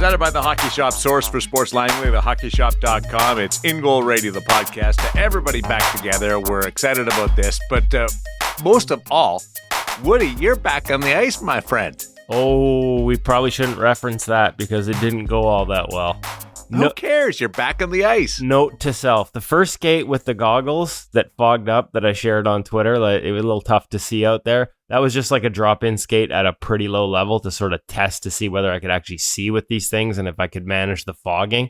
Presented by the Hockey Shop, source for sports language, thehockeyshop.com. It's InGoal Radio, the podcast. To everybody back together, we're excited about this. But most of all, Woody, you're back on the ice, my friend. Oh, we probably shouldn't reference that because it didn't go all that well. Who cares? You're back on the ice. Note to self, the first skate with the goggles that fogged up that I shared on Twitter, like, it was a little tough to see out there. That was just like a drop-in skate at a pretty low level to sort of test to see whether I could actually see with these things and if I could manage the fogging.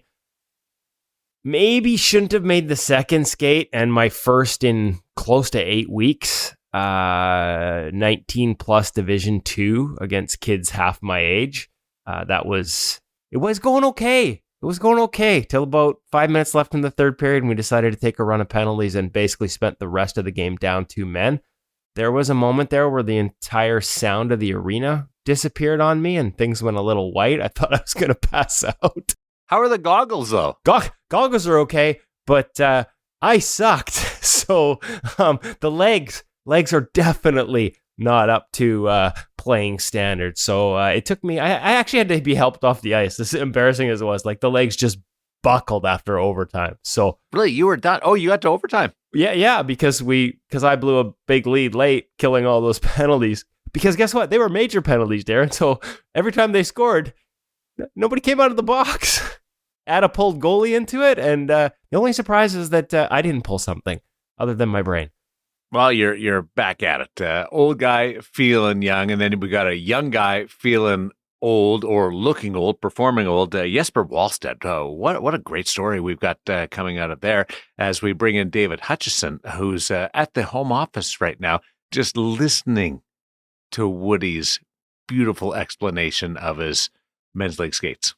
Maybe shouldn't have made the second skate and my first in close to 8 weeks. 19 plus Division 2 against kids half my age. It was going okay. It was going okay till about 5 minutes left in the third period, and we decided to take a run of penalties and basically spent the rest of the game down 2 men. There was a moment there where the entire sound of the arena disappeared on me and things went a little white. I thought I was going to pass out. How are the goggles, though? Goggles are okay, but I sucked. So the legs are definitely not up to playing standards. So it took me, I actually had to be helped off the ice. This is embarrassing as it was. Like the legs just buckled after overtime. So really, you were done. Oh, you got to overtime. Yeah, because I blew a big lead late, killing all those penalties. Because guess what? They were major penalties, Darren. So every time they scored, nobody came out of the box. Ada pulled goalie into it, and the only surprise is that I didn't pull something other than my brain. Well, you're back at it. Old guy feeling young, and then we got a young guy feeling old or looking old, performing old. Jesper Wallstedt. What a great story we've got coming out of there as we bring in David Hutchison, who's at the home office right now, just listening to Woody's beautiful explanation of his men's league skates.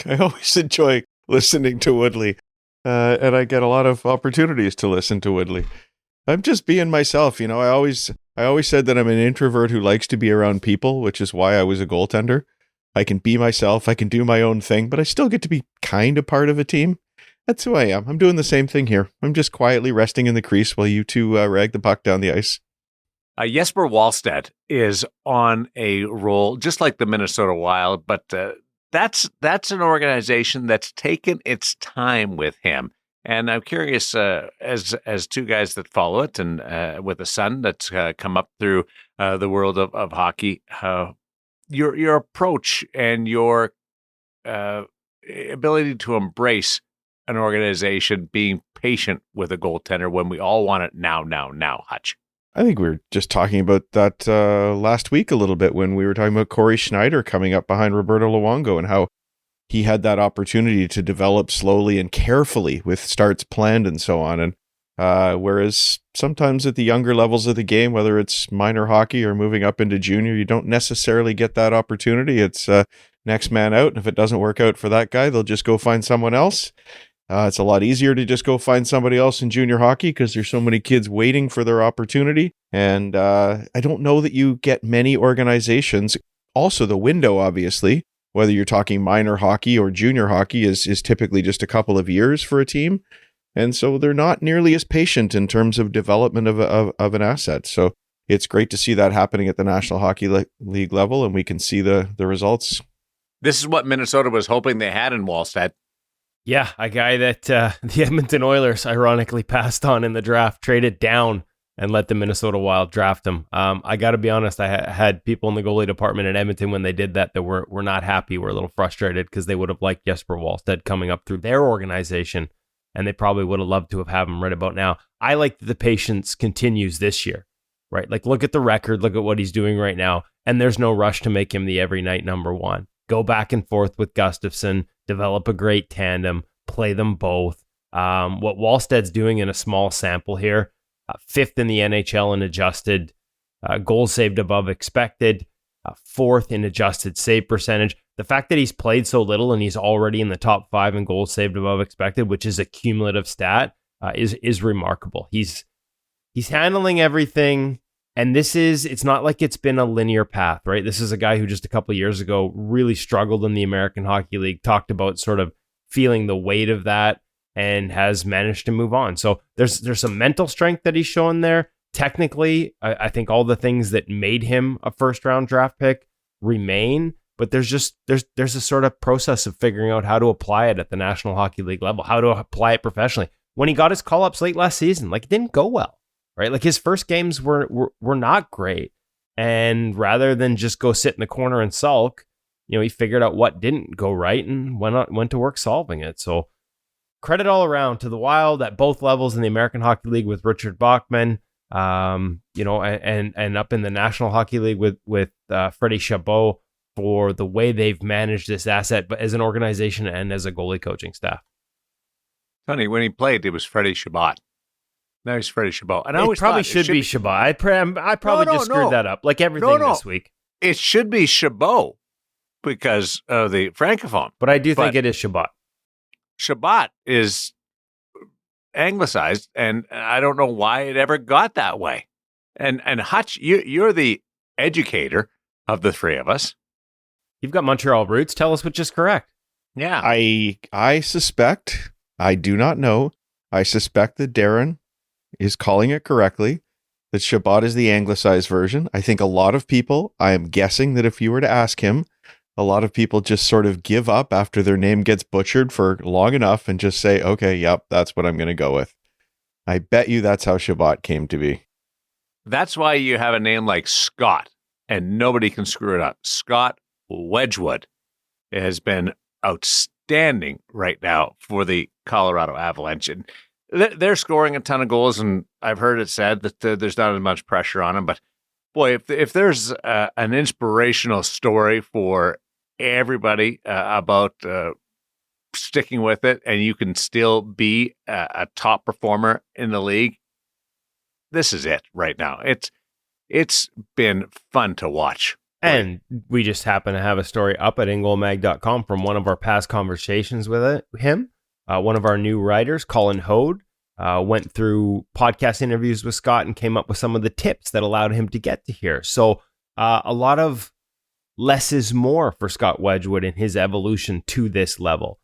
I always enjoy listening to Woodley, and I get a lot of opportunities to listen to Woodley. I'm just being myself, you know. I always said that I'm an introvert who likes to be around people, which is why I was a goaltender. I can be myself, I can do my own thing, but I still get to be kind of part of a team. That's who I am. I'm doing the same thing here. I'm just quietly resting in the crease while you two rag the puck down the ice. Jesper Wallstedt is on a roll, just like the Minnesota Wild, but that's an organization that's taken its time with him. And I'm curious, as two guys that follow it, and with a son that's come up through the world of hockey, your approach and your ability to embrace an organization being patient with a goaltender when we all want it now, Hutch. I think we were just talking about that last week a little bit when we were talking about Corey Schneider coming up behind Roberto Luongo and how he had that opportunity to develop slowly and carefully with starts planned and so on. And whereas sometimes at the younger levels of the game, whether it's minor hockey or moving up into junior, you don't necessarily get that opportunity. It's next man out. And if it doesn't work out for that guy, they'll just go find someone else. It's a lot easier to just go find somebody else in junior hockey because there's so many kids waiting for their opportunity. And I don't know that you get many organizations. Also, the window, obviously, whether you're talking minor hockey or junior hockey, is typically just a couple of years for a team. And so they're not nearly as patient in terms of development of an asset. So it's great to see that happening at the National Hockey League level, and we can see the results. This is what Minnesota was hoping they had in Wallstedt. Yeah, a guy that the Edmonton Oilers ironically passed on in the draft, traded down and let the Minnesota Wild draft him. I got to be honest, I had people in the goalie department in Edmonton when they did that were not happy, were a little frustrated because they would have liked Jesper Wallstedt coming up through their organization, and they probably would have loved to have had him right about now. I like that the patience continues this year, right? Like, look at the record, look at what he's doing right now, and there's no rush to make him the every night number one. Go back and forth with Gustafsson, develop a great tandem, play them both. What Wallstedt's doing in a small sample here, fifth in the NHL in adjusted goals saved above expected, fourth in adjusted save percentage. The fact that he's played so little and he's already in the top 5 in goals saved above expected, which is a cumulative stat, is remarkable. He's handling everything. And it's not like it's been a linear path, right? This is a guy who just a couple of years ago really struggled in the American Hockey League, talked about sort of feeling the weight of that, and has managed to move on. So there's some mental strength that he's shown there. Technically, I think all the things that made him a first-round draft pick remain. but there's a sort of process of figuring out how to apply it at the National Hockey League level, how to apply it professionally. When he got his call-ups late last season, like, it didn't go well, right? Like, his first games were not great. And rather than just go sit in the corner and sulk, he figured out what didn't go right and went to work solving it. So credit all around to the Wild at both levels in the American Hockey League with Richard Bachman, and up in the National Hockey League with Freddie Chabot for the way they've managed this asset, but as an organization and as a goalie coaching staff. Tony, when he played, it was Freddie Chabot. Now he's Freddie Chabot. And I always probably should be Chabot. I probably just screwed that up, like everything this week. It should be Chabot because of the Francophone. But I do think it is Chabot. Chabot is anglicized, and I don't know why it ever got that way. And Hutch, you're the educator of the three of us. You've got Montreal roots. Tell us which is correct. Yeah. I suspect, I do not know, I suspect that Darren is calling it correctly, that Chabot is the anglicized version. I think a lot of people, I am guessing that if you were to ask him, a lot of people just sort of give up after their name gets butchered for long enough and just say, okay, yep, that's what I'm going to go with. I bet you that's how Chabot came to be. That's why you have a name like Scott, and nobody can screw it up. Scott Wedgewood has been outstanding right now for the Colorado Avalanche. And they're scoring a ton of goals, and I've heard it said that there's not as much pressure on them. But boy, if there's an inspirational story for everybody about sticking with it, and you can still be a top performer in the league, this is it right now. It's been fun to watch. And we just happen to have a story up at InGoalMag.com from one of our past conversations with him. One of our new writers, Colin Hode, went through podcast interviews with Scott and came up with some of the tips that allowed him to get to here. So a lot of less is more for Scott Wedgewood in his evolution to this level.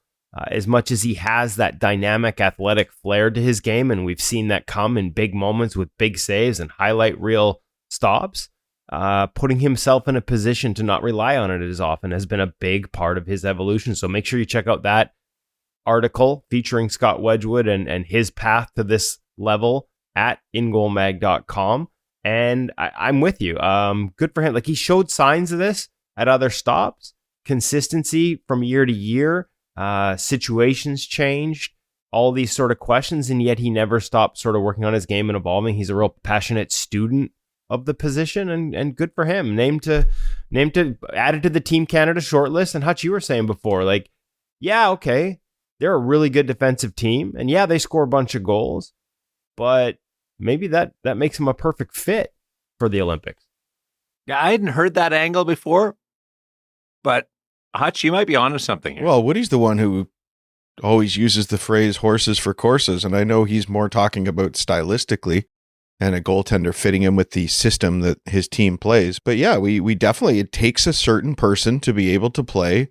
As much as he has that dynamic athletic flair to his game, and we've seen that come in big moments with big saves and highlight reel stops, putting himself in a position to not rely on it as often has been a big part of his evolution. So make sure you check out that article featuring Scott Wedgewood and his path to this level at ingoalmag.com. And I'm with you. Good for him. Like, he showed signs of this at other stops, consistency from year to year, situations changed, all these sort of questions, and yet he never stopped sort of working on his game and evolving. He's a real passionate student of the position, and good for him. Named to added to the Team Canada shortlist. And Hutch, you were saying before, like, yeah, okay, they're a really good defensive team, and yeah, they score a bunch of goals, but maybe that makes him a perfect fit for the Olympics. Yeah, I hadn't heard that angle before, but Hutch, you might be onto something here. Well, Woody's the one who always uses the phrase horses for courses, and I know he's more talking about stylistically and a goaltender fitting in with the system that his team plays. But yeah, we definitely, it takes a certain person to be able to play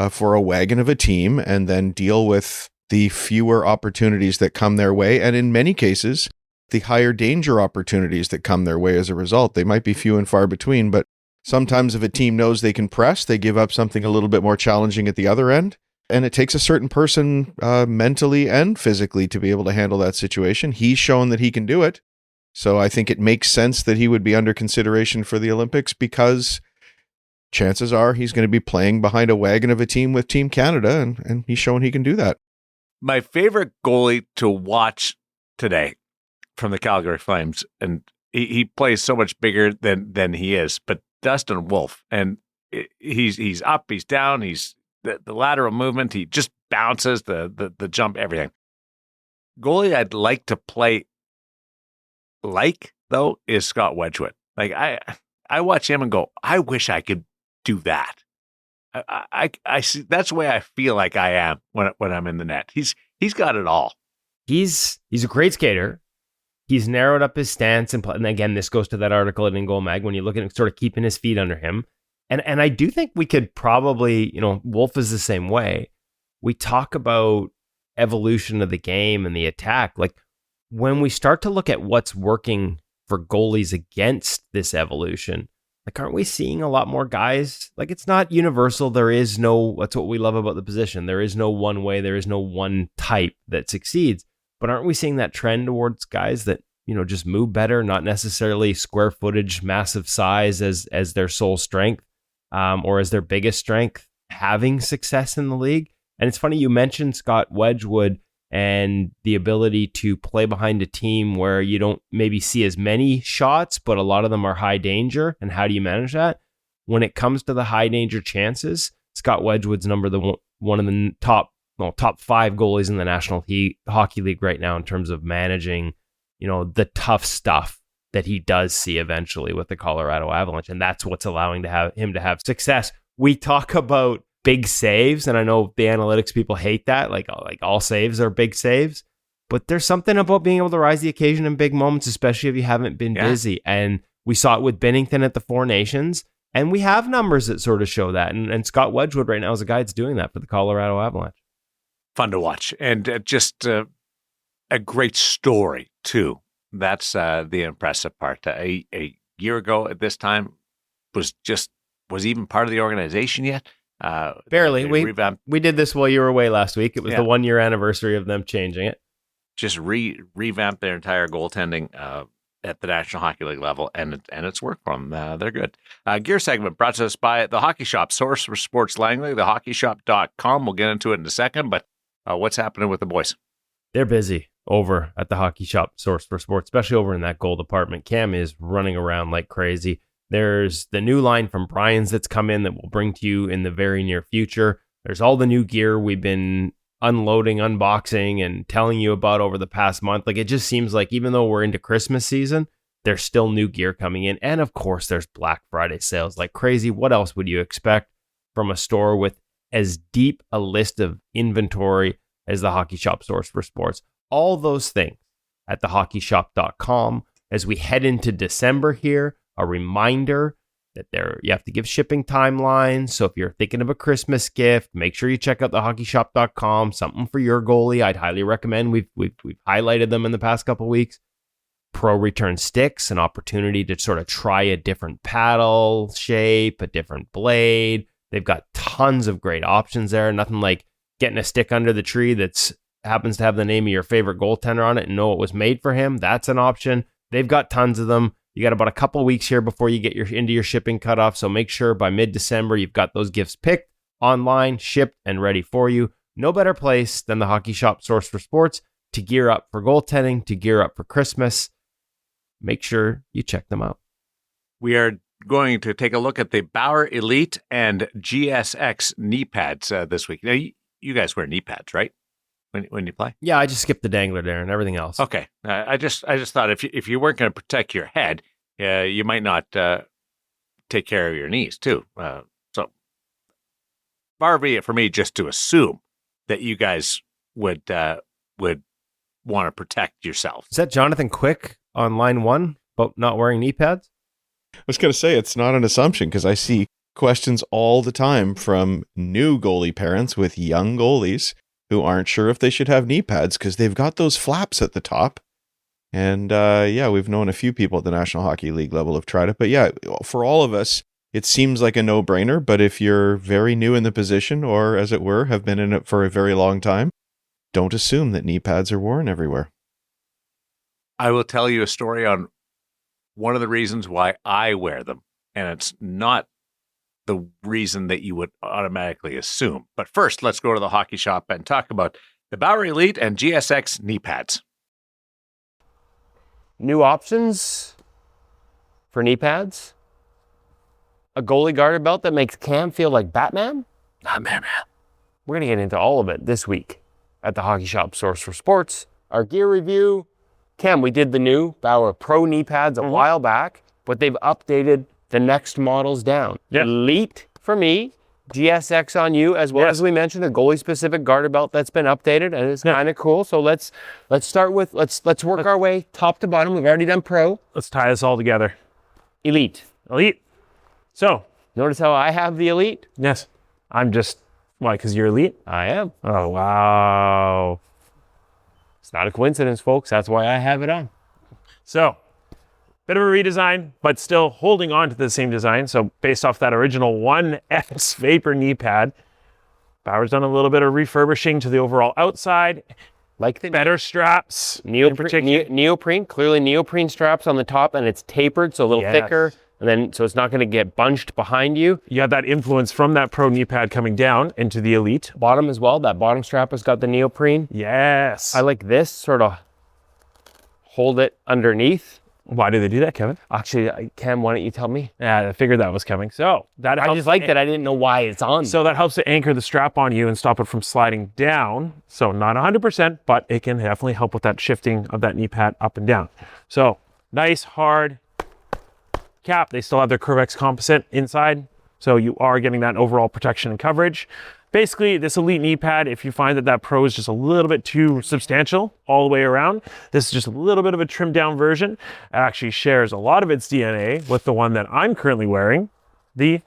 for a wagon of a team and then deal with the fewer opportunities that come their way. And in many cases, the higher danger opportunities that come their way as a result. They might be few and far between, but sometimes if a team knows they can press, they give up something a little bit more challenging at the other end. And it takes a certain person mentally and physically to be able to handle that situation. He's shown that he can do it. So I think it makes sense that he would be under consideration for the Olympics, because chances are he's going to be playing behind a wagon of a team with Team Canada, and he's shown he can do that. My favorite goalie to watch today from the Calgary Flames, and he plays so much bigger than he is, but Dustin Wolf, and he's up, he's down, he's the lateral movement, he just bounces, the jump, everything. Goalie I'd like to play though is Scott Wedgewood. Like, I watch him and go, I wish I could do that. I see, that's the way I feel like I am when I'm in the net. He's got it all. He's a great skater. He's narrowed up his stance, and again, this goes to that article at InGoal Mag when you look at sort of keeping his feet under him. And I do think we could probably, Wolf is the same way. We talk about evolution of the game and the attack. Like, when we start to look at what's working for goalies against this evolution, like, aren't we seeing a lot more guys? Like, it's not universal. That's what we love about the position. There is no one way. There is no one type that succeeds. But aren't we seeing that trend towards guys that, just move better, not necessarily square footage, massive size as their sole strength, or as their biggest strength, having success in the league? And it's funny, you mentioned Scott Wedgewood and the ability to play behind a team where you don't maybe see as many shots, but a lot of them are high danger. And how do you manage that? When it comes to the high danger chances, Scott Wedgewood's one of the top 5 goalies in the National Hockey League right now in terms of managing, the tough stuff that he does see eventually with the Colorado Avalanche. And that's what's allowing him to have success. We talk about big saves, and I know the analytics people hate that, like all saves are big saves, but there's something about being able to rise the occasion in big moments, especially if you haven't been busy. And we saw it with Binnington at the Four Nations, and we have numbers that sort of show that. And Scott Wedgewood right now is a guy that's doing that for the Colorado Avalanche. Fun to watch, and just a great story too. That's the impressive part. A year ago at this time was even part of the organization yet. Barely. We did this while you were away last week. It was the 1 year anniversary of them changing it. Just revamped their entire goaltending at the National Hockey League level, and it's worked for them. They're good. Gear segment brought to us by the Hockey Shop, source for sports Langley, thehockeyshop.com. We'll get into it in a second, but what's happening with the boys? They're busy over at the Hockey Shop, source for sports, especially over in that goal department. Cam is running around like crazy. There's the new line from Brian's that's come in that we'll bring to you in the very near future. There's all the new gear we've been unloading, unboxing, and telling you about over the past month. Like, it just seems like even though we're into Christmas season, there's still new gear coming in. And of course, there's Black Friday sales like crazy. What else would you expect from a store with as deep a list of inventory as the Hockey Shop, source for sports? All those things at thehockeyshop.com. As we head into December here, a reminder that you have to give shipping timelines. So if you're thinking of a Christmas gift, make sure you check out thehockeyshop.com. Something for your goalie, I'd highly recommend. We've highlighted them in the past couple of weeks. Pro return sticks, an opportunity to sort of try a different paddle shape, a different blade. They've got tons of great options there. Nothing like getting a stick under the tree that happens to have the name of your favorite goaltender on it and know it was made for him. That's an option. They've got tons of them. You got about a couple weeks here before you get into your shipping cutoff. So make sure by mid-December, you've got those gifts picked, online, shipped, and ready for you. No better place than the Hockey Shop, source for sports, to gear up for goaltending, to gear up for Christmas. Make sure you check them out. We are going to take a look at the Bauer Elite and GSX knee pads this week. Now, you guys wear knee pads, right? When you play? Yeah, I just skipped the dangler there and everything else. Okay. I just thought if you weren't going to protect your head, you might not take care of your knees too. So far be it for me just to assume that you guys would want to protect yourself. Is that Jonathan Quick on line 1 about not wearing knee pads? I was going to say it's not an assumption because I see questions all the time from new goalie parents with young goalies who aren't sure if they should have knee pads because they've got those flaps at the top. And we've known a few people at the National Hockey League level have tried it. But yeah, for all of us, it seems like a no-brainer. But if you're very new in the position or, as it were, have been in it for a very long time, don't assume that knee pads are worn everywhere. I will tell you a story on one of the reasons why I wear them. And it's not the reason that you would automatically assume. But first, let's go to the Hockey Shop and talk about the Bauer Elite and GSX knee pads. New options for knee pads. A goalie garter belt that makes Cam feel like Batman. Not Batman. We're going to get into all of it this week at the Hockey Shop, source for sports. Our gear review. Cam, we did the new Bauer Pro knee pads a while back, but they've updated the next models down. Yep. Elite for me, GSX on you, as well as we mentioned, a goalie-specific garter belt that's been updated, and it's kind of cool. So let's start with let's work our way top to bottom. We've already done Pro. Let's tie this all together. Elite. So Notice how I have the Elite? yes, I'm just why? Because you're elite. I am. Oh wow. It's not a coincidence, folks. That's why I have it on. So bit of a redesign, but still holding on to the same design. So based off that original 1X Vapor knee pad, Bauer's done a little bit of refurbishing to the overall outside. Like the Better straps. neoprene, clearly neoprene straps on the top, and it's tapered, so a little thicker. And then, so it's not going to get bunched behind you. You have that influence from that Pro knee pad coming down into the Elite. Bottom as well, that bottom strap has got the neoprene. Yes. I like this, sort of hold it underneath. Why do they do that, Kevin? Actually, Cam, why don't you tell me? Yeah, I figured that was coming. So that I just like that. I didn't know why it's on. So that helps to anchor the strap on you and stop it from sliding down. So not 100%, but it can definitely help with that shifting of that knee pad up and down. So nice, hard cap. They still have their Curvex composite inside. So you are getting that overall protection and coverage. Basically, this Elite knee pad, if you find that that Pro is just a little bit too substantial all the way around, this is just a little bit of a trimmed down version. It actually shares a lot of its DNA with the one that I'm currently wearing, the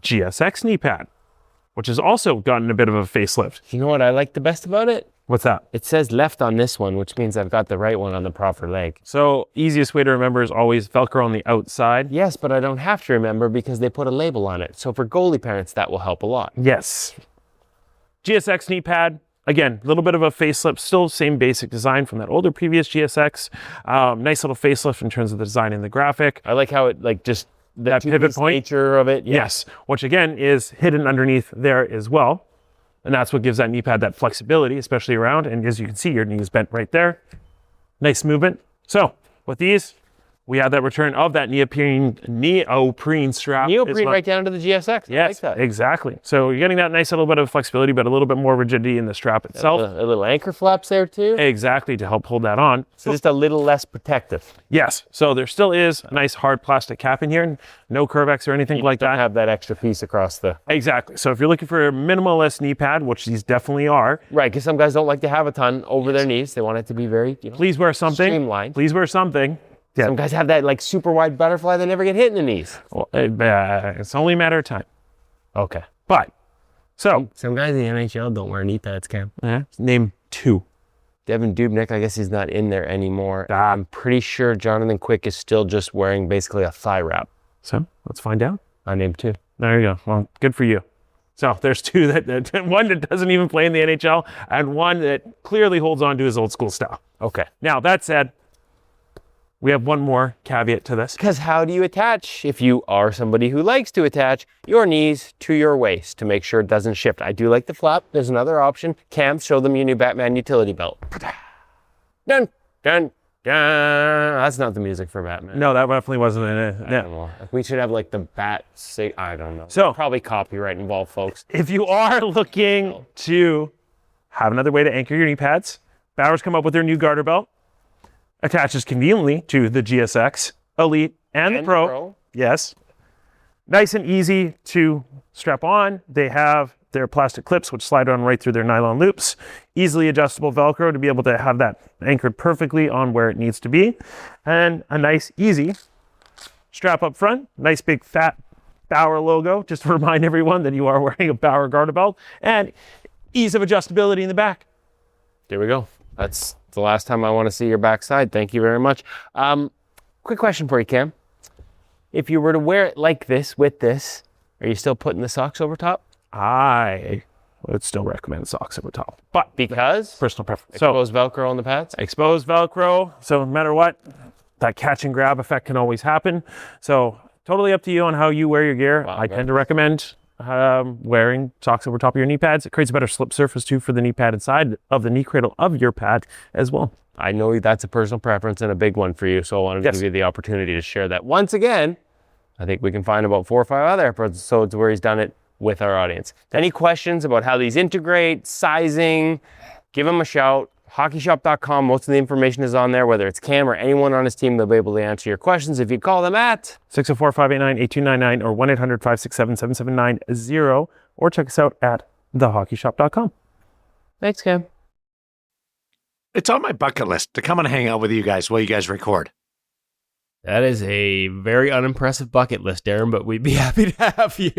GSX knee pad, which has also gotten a bit of a facelift. You know what I like the best about it? What's that? It says left on this one, which means I've got the right one on the proper leg. So easiest way to remember is always Velcro on the outside. Yes, but I don't have to remember because they put a label on it. So for goalie parents, that will help a lot. Yes. GSX knee pad, again, a little bit of a facelift, still same basic design from that older previous GSX. Nice little facelift in terms of the design and the graphic. I like how it just That pivot point. nature of it. Yes, which again is hidden underneath there as well. And that's what gives that knee pad that flexibility, especially around. And as you can see, your knee is bent right there. Nice movement. So with these, we have that return of that neoprene strap. Neoprene right down to the GSX. Yes, I like that. exactly. So you're getting that nice little bit of flexibility, but a little bit more rigidity in the strap itself. A little anchor flaps there too. Exactly, to help hold that on. So just a little less protective. Yes, so there still is a nice hard plastic cap in here, no Curvex or anything like Don't that. have that extra piece across the... Exactly. So if you're looking for a minimalist knee pad, which these definitely are, Right, because some guys don't like to have a ton over their knees. They want it to be very, please wear something. streamlined. Please wear something. Yeah. Some guys have that like super wide butterfly that never get hit in the knees. Well, it's only a matter of time. Okay. But, so, Some guys in the NHL don't wear knee pads, Cam. name two. Devin Dubnyk, I guess he's not in there anymore. Ah. I'm pretty sure Jonathan Quick is still just wearing basically a thigh wrap. So, let's find out. I named two. There you go. Well, good for you. So there's two that one that doesn't even play in the NHL and one that clearly holds on to his old school style. Okay. Now, that said, we have one more caveat to this. Because how do you attach, if you are somebody who likes to attach your knees to your waist to make sure it doesn't shift? I do like the flap. There's another option. Cam, show them your new Batman utility belt. Dun, dun, dun. That's not the music for Batman. No, that definitely wasn't in it. I don't know. We should have like the I don't know. So- probably copyright involved, folks. If you are looking to have another way to anchor your knee pads, Bauer's come up with their new garter belt. Attaches conveniently to the GSX, Elite, and the Pro. Yes. Nice and easy to strap on. They have their plastic clips, which slide on right through their nylon loops. Easily adjustable Velcro to be able to have that anchored perfectly on where it needs to be. And a nice, easy strap up front. Nice big fat Bauer logo, just to remind everyone that you are wearing a Bauer garter belt. And ease of adjustability in the back. There we go. That's the last time I want to see your backside. Thank you very much. Quick question for you, Cam. If you were to wear it like this, with this, are you still putting the socks over top? I would still recommend socks over top, but Because? personal preference. So Exposed Velcro on the pads? exposed Velcro. So no matter what, that catch and grab effect can always happen. So totally up to you on how you wear your gear. Wow, I tend to recommend wearing socks over top of your knee pads. It creates a better slip surface too for the knee pad inside of the knee cradle of your pad as well. I know that's a personal preference and a big one for you, so I wanted to Yes. give you the opportunity to share that. Once again, I think we can find about 4 or 5 other episodes where he's done it with our audience. Any questions about how these integrate, sizing, give him a shout. Hockeyshop.com, most of the information is on there, whether it's Cam or anyone on his team, they'll be able to answer your questions if you call them at 604-589-8299 or 1-800-567-7790 or check us out at thehockeyshop.com. Thanks, Cam. It's on my bucket list to come and hang out with you guys while you guys record. That is a very unimpressive bucket list, Darren, but we'd be happy to have you.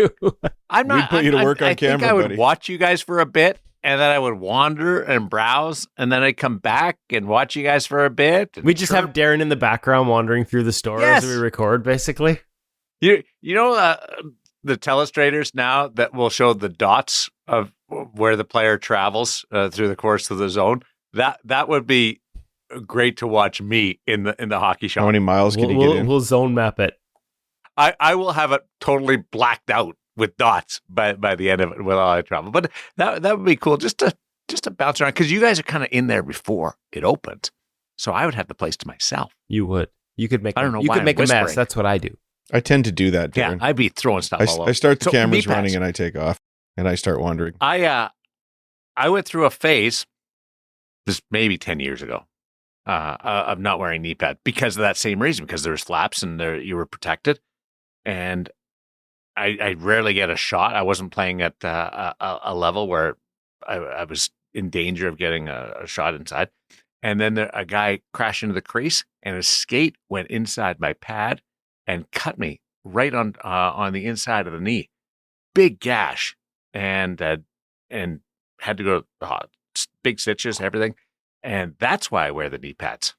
I'm not. We'd put you to work on I think camera, I would buddy. watch you guys for a bit, and then I would wander and browse, and then I'd come back and watch you guys for a bit. We just have Darren in the background wandering through the store as we record, basically. You know the telestrators now that will show the dots of where the player travels through the course of the zone. That would be great to watch me in the hockey shop. How many miles can you get in? We'll zone map it. I will have it totally blacked out with dots by the end of it while I travel. But that would be cool just to bounce around, because you guys are kind of in there before it opened. So I would have the place to myself. You would. You could make. I don't know. You why could I'm make whispering. a mess. That's what I do. I tend to do that, Yeah, Darren. I'd be throwing stuff all over. I start the So, cameras kneepads. running and I take off and I start wandering. I went through a phase, this maybe 10 years ago, of not wearing knee pad because of that same reason, because there was flaps and you were protected. And I rarely get a shot. I wasn't playing at a level where I was in danger of getting a shot inside. And then a guy crashed into the crease and his skate went inside my pad and cut me right on the inside of the knee. Big gash. And had to go big stitches, everything. And that's why I wear the knee pads.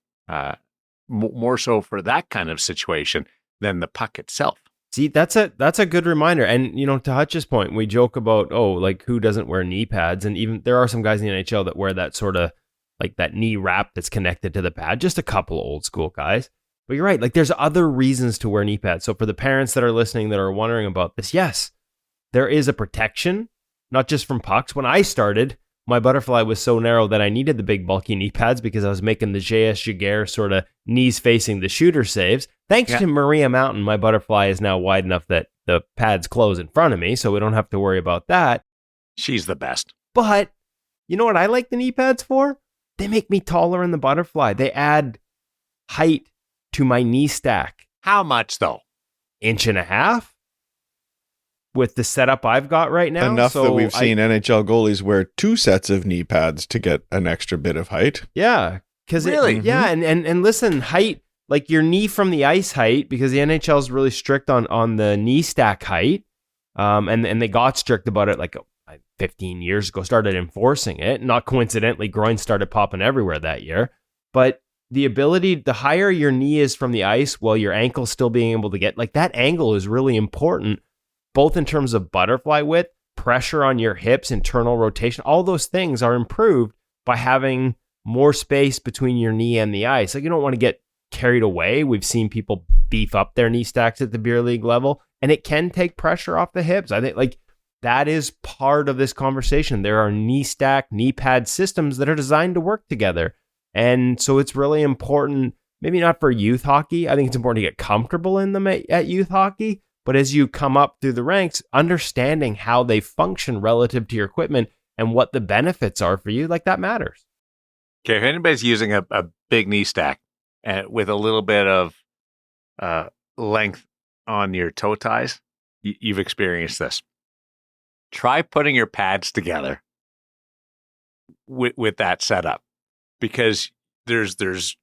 More so for that kind of situation than the puck itself. See, that's a good reminder. And, to Hutch's point, we joke about, like who doesn't wear knee pads? And even there are some guys in the NHL that wear that sort of like that knee wrap that's connected to the pad. Just a couple of old school guys. But you're right. Like there's other reasons to wear knee pads. So for the parents that are listening that are wondering about this, yes, there is a protection, not just from pucks. When I started, my butterfly was so narrow that I needed the big bulky knee pads because I was making the J.S. Jaguar sort of knees facing the shooter saves. Thanks to Maria Mountain, my butterfly is now wide enough that the pads close in front of me, so we don't have to worry about that. She's the best. But you know what I like the knee pads for? They make me taller in the butterfly. They add height to my knee stack. How much though? 1.5 inches with the setup I've got right now. Enough that we've seen NHL goalies wear 2 sets of knee pads to get an extra bit of height. Yeah. Really? And listen, height, like your knee from the ice height, because the NHL is really strict on the knee stack height. And they got strict about it like 15 years ago, started enforcing it. Not coincidentally, groins started popping everywhere that year. But the ability, the higher your knee is from the ice while your ankle's still being able to get, like that angle is really important, both in terms of butterfly width, pressure on your hips, internal rotation. All those things are improved by having more space between your knee and the ice. Like you don't want to get carried away. We've seen people beef up their knee stacks at the beer league level, and it can take pressure off the hips. I think like that is part of this conversation. There are knee stack, knee pad systems that are designed to work together. And so it's really important, maybe not for youth hockey. I think it's important to get comfortable in them at youth hockey. But as you come up through the ranks, understanding how they function relative to your equipment and what the benefits are for you, like that matters. Okay, if anybody's using a big knee stack with a little bit of length on your toe ties, you've experienced this. Try putting your pads together with that setup, because there's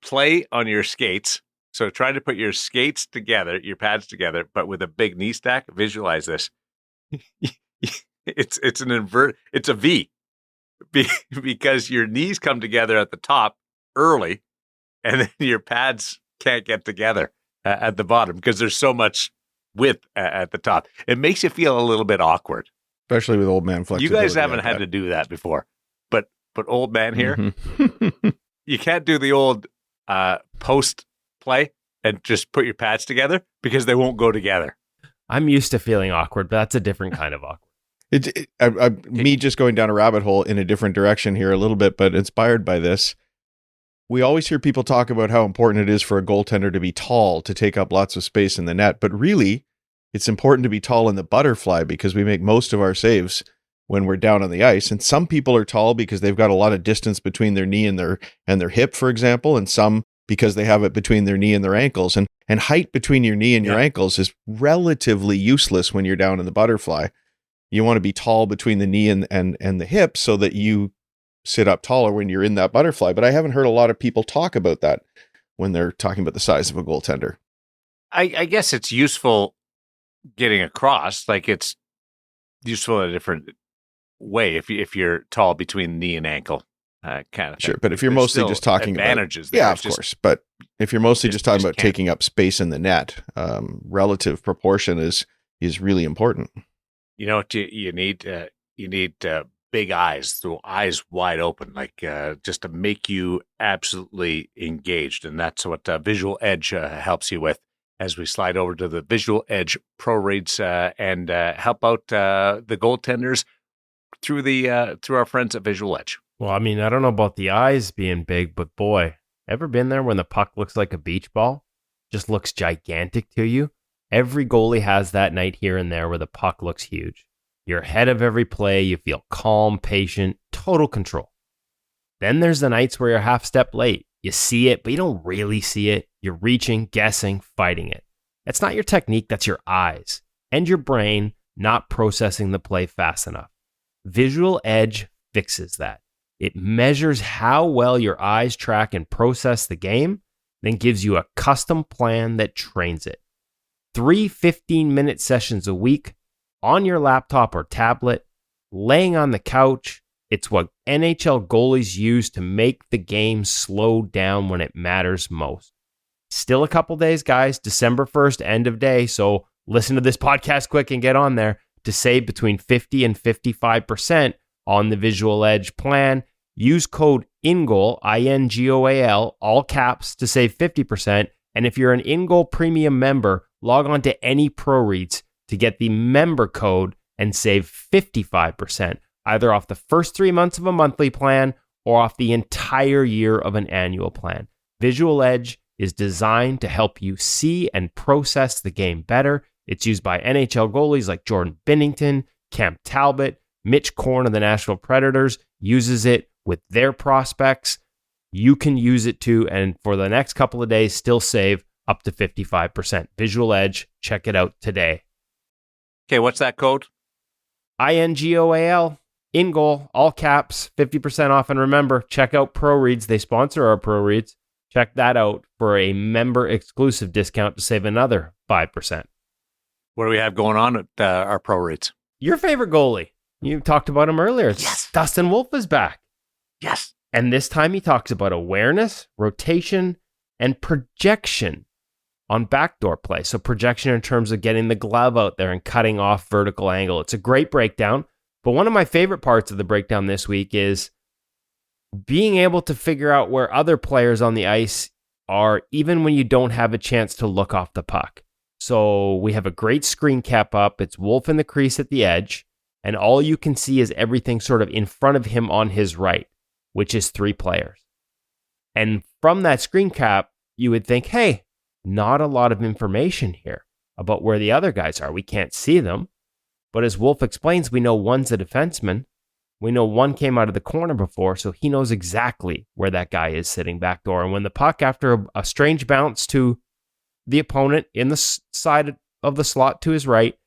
play on your skates. So try to put your skates together, your pads together, but with a big knee stack. Visualize this. It's a V, because your knees come together at the top early, and then your pads can't get together at the bottom because there's so much width at the top. It makes you feel a little bit awkward, especially with old man flexibility. You guys haven't had to do that before, but old man here, you can't do the old post play and just put your pads together because they won't go together. I'm used to feeling awkward, but that's a different kind of awkward. Me just going down a rabbit hole in a different direction here a little bit, but inspired by this. We always hear people talk about how important it is for a goaltender to be tall to take up lots of space in the net, but really it's important to be tall in the butterfly because we make most of our saves when we're down on the ice. And some people are tall because they've got a lot of distance between their knee and their hip, for example, and some because they have it between their knee and their ankles. And height between your knee and your ankles is relatively useless when you're down in the butterfly. You want to be tall between the knee and the hip so that you sit up taller when you're in that butterfly. But I haven't heard a lot of people talk about that when they're talking about the size of a goaltender. I guess it's useful getting across, like it's useful in a different way if you're tall between knee and ankle, kind of thing. Sure, but if you're There's mostly still just talking advantages, about, yeah, there. of course. But if you're mostly just talking about can't. taking up space in the net, relative proportion is really important. You know what you need? You need big eyes, the eyes wide open, like just to make you absolutely engaged, and that's what Visual Edge helps you with. As we slide over to the Visual Edge Pro Reads and help out the goaltenders through our friends at Visual Edge. Well, I mean, I don't know about the eyes being big, but boy, ever been there when the puck looks like a beach ball? Just looks gigantic to you? Every goalie has that night here and there where the puck looks huge. You're ahead of every play, you feel calm, patient, total control. Then there's the nights where you're half step late. You see it, but you don't really see it. You're reaching, guessing, fighting it. That's not your technique, that's your eyes and your brain not processing the play fast enough. Visual Edge fixes that. It measures how well your eyes track and process the game, then gives you a custom plan that trains it. 3 15-minute sessions a week on your laptop or tablet, laying on the couch. It's what NHL goalies use to make the game slow down when it matters most. Still a couple days, guys. December 1st, end of day. So listen to this podcast quick and get on there to save between 50 and 55% on the Visual Edge plan. Use code InGoal, INGOAL, all caps to save 50%. And if you're an InGoal premium member, log on to any Pro Reads to get the member code and save 55%, either off the first 3 months of a monthly plan or off the entire year of an annual plan. Visual Edge is designed to help you see and process the game better. It's used by NHL goalies like Jordan Binnington, Cam Talbot, Mitch Korn of the Nashville Predators uses it with their prospects. You can use it too, and for the next couple of days, still save up to 55%. Visual Edge, check it out today. Okay, what's that code? INGOAL, InGoal, all caps, 50% off. And remember, check out Pro Reads. They sponsor our Pro Reads. Check that out for a member-exclusive discount to save another 5%. What do we have going on at our Pro Reads? Your favorite goalie. You talked about him earlier. Yes. Dustin Wolf is back. Yes. And this time he talks about awareness, rotation, and projection on backdoor play. So projection in terms of getting the glove out there and cutting off vertical angle. It's a great breakdown. But one of my favorite parts of the breakdown this week is being able to figure out where other players on the ice are, even when you don't have a chance to look off the puck. So we have a great screen cap up. It's Wolf in the crease at the edge. And all you can see is everything sort of in front of him on his right, which is 3 players. And from that screen cap, you would think, hey, not a lot of information here about where the other guys are. We can't see them. But as Wolf explains, we know one's a defenseman. We know one came out of the corner before, so he knows exactly where that guy is sitting backdoor. And when the puck, after a strange bounce to the opponent in the side of the slot to his right,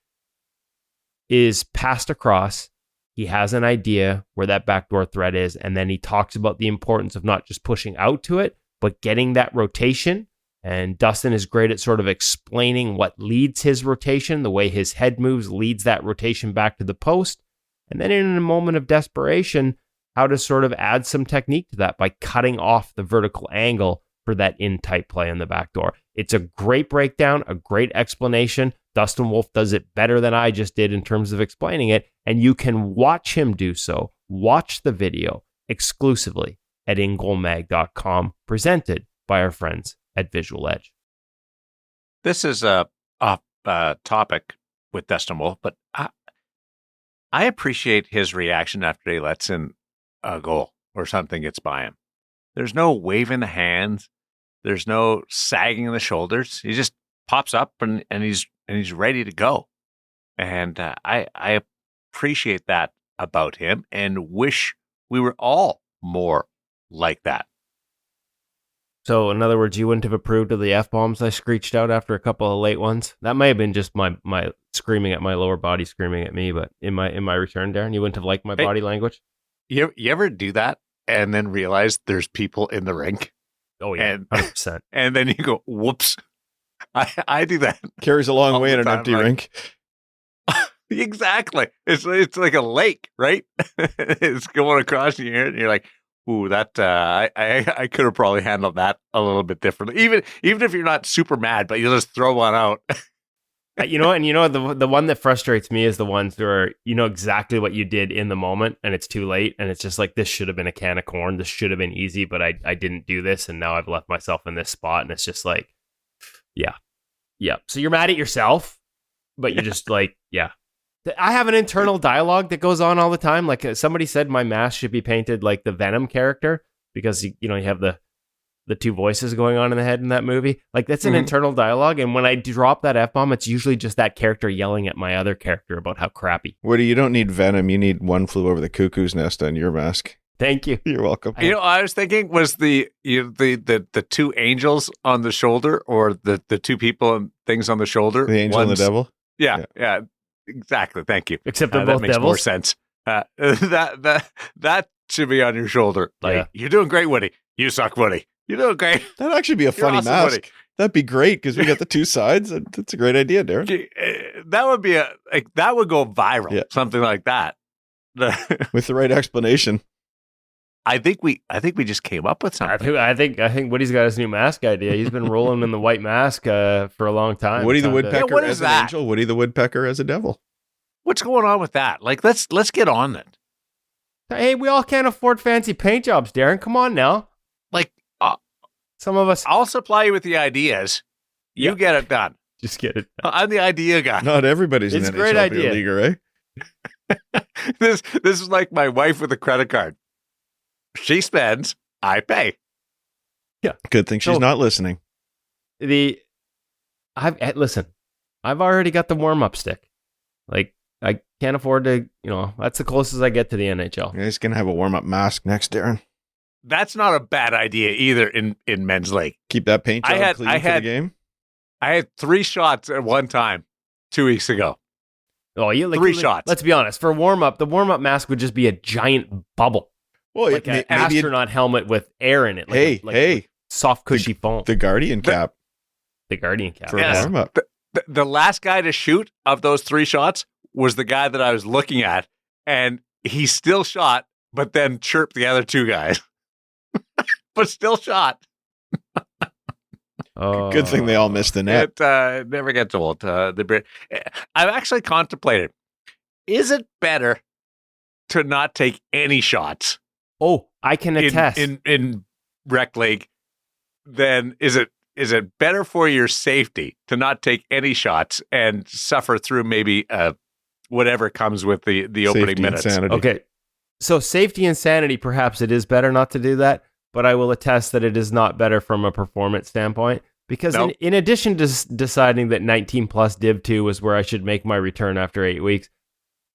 is passed across, he has an idea where that backdoor threat is. And then he talks about the importance of not just pushing out to it, but getting that rotation. And Dustin is great at sort of explaining what leads his rotation, the way his head moves leads that rotation back to the post. And then in a moment of desperation, how to sort of add some technique to that by cutting off the vertical angle for that in-tight play on the back door. It's a great breakdown, a great explanation. Dustin Wolf does it better than I just did in terms of explaining it, and you can watch him do so. Watch the video exclusively at ingoalmag.com, presented by our friends at Visual Edge. This is a off topic with Dustin Wolf, but I appreciate his reaction after he lets in a goal or something gets by him. There's no waving the hands. There's no sagging the shoulders. He just pops up and he's ready to go. And I appreciate that about him and wish we were all more like that. So, in other words, you wouldn't have approved of the F-bombs I screeched out after a couple of late ones? That may have been just my screaming at my lower body screaming at me, but in my return, Darren, you wouldn't have liked my body language? You ever do that and then realize there's people in the rink? Oh, yeah, 100%. And then you go, whoops. I do that. Carries a long way in an empty rink. Yeah, Exactly. It's like a lake, right? It's going across your ear, and you're like, "Ooh, that I could have probably handled that a little bit differently." Even if you're not super mad, but you just throw one out. The one that frustrates me is the ones where you know exactly what you did in the moment, and it's too late, and it's just like, this should have been a can of corn. This should have been easy, but I didn't do this, and now I've left myself in this spot, and it's just like, yeah. So you're mad at yourself, but you just like, yeah. I have an internal dialogue that goes on all the time. Like somebody said, my mask should be painted like the Venom character because you have the two voices going on in the head in that movie. Like that's an internal dialogue, and when I drop that F-bomb, it's usually just that character yelling at my other character about how crappy. Woody, you don't need Venom. You need One Flew Over the Cuckoo's Nest on your mask. Thank you. You're welcome. I was thinking was the two angels on the shoulder, or the two people and things on the shoulder. The angel and the devil. Yeah, exactly. Thank you. Except they're both that makes devils. more sense. That should be on your shoulder. Like, you're doing great, Woody. You suck, Woody. You're doing great. That'd actually be a funny awesome, mask. Woody. That'd be great because we got the two sides. That's a great idea, Darren. That would be that would go viral. Yeah. Something like that. With the right explanation. I think we just came up with something. I think Woody's got his new mask idea. He's been rolling in the white mask for a long time. Woody the Woodpecker what as is an that? angel. Woody the Woodpecker as a devil. What's going on with that? Like, let's get on it. Hey, we all can't afford fancy paint jobs, Darren. Come on now. Like, Some of us I'll supply you with the ideas. You get it done. just get it. I'm the idea guy. Not everybody's It's an a great NHL idea. leaguer, eh? This is like my wife with a credit card. She spends, I pay. Good thing she's So- not listening. Listen, I've already got the warm-up stick. Like, I can't afford to, that's the closest I get to the NHL. Yeah, he's going to have a warm-up mask next, Darren. That's not a bad idea either in men's league. Keep that paint I job had- clean I for the had- game. I had 3 shots at one time 2 weeks ago. Oh, you like 3 shots. Let's be honest. For warm-up, the warm-up mask would just be a giant bubble. Well, Like an astronaut helmet with air in it. Like hey, soft, cushy foam. the Guardian cap The Guardian cap. for Yes. a warm-up. The last guy to shoot of those 3 shots was the guy that I was looking at, and he still shot, but then chirped the other 2 guys. But still shot. Good thing they all missed the net. It never gets old. I've actually contemplated, is it better to not take any shots Oh, I can attest. in rec league? Then is it better for your safety to not take any shots and suffer through maybe whatever comes with the opening Safety, minutes? insanity. Okay. So safety and sanity, perhaps it is better not to do that, but I will attest that it is not better from a performance standpoint because Nope. in addition to deciding that 19 plus Div 2 was where I should make my return after 8 weeks,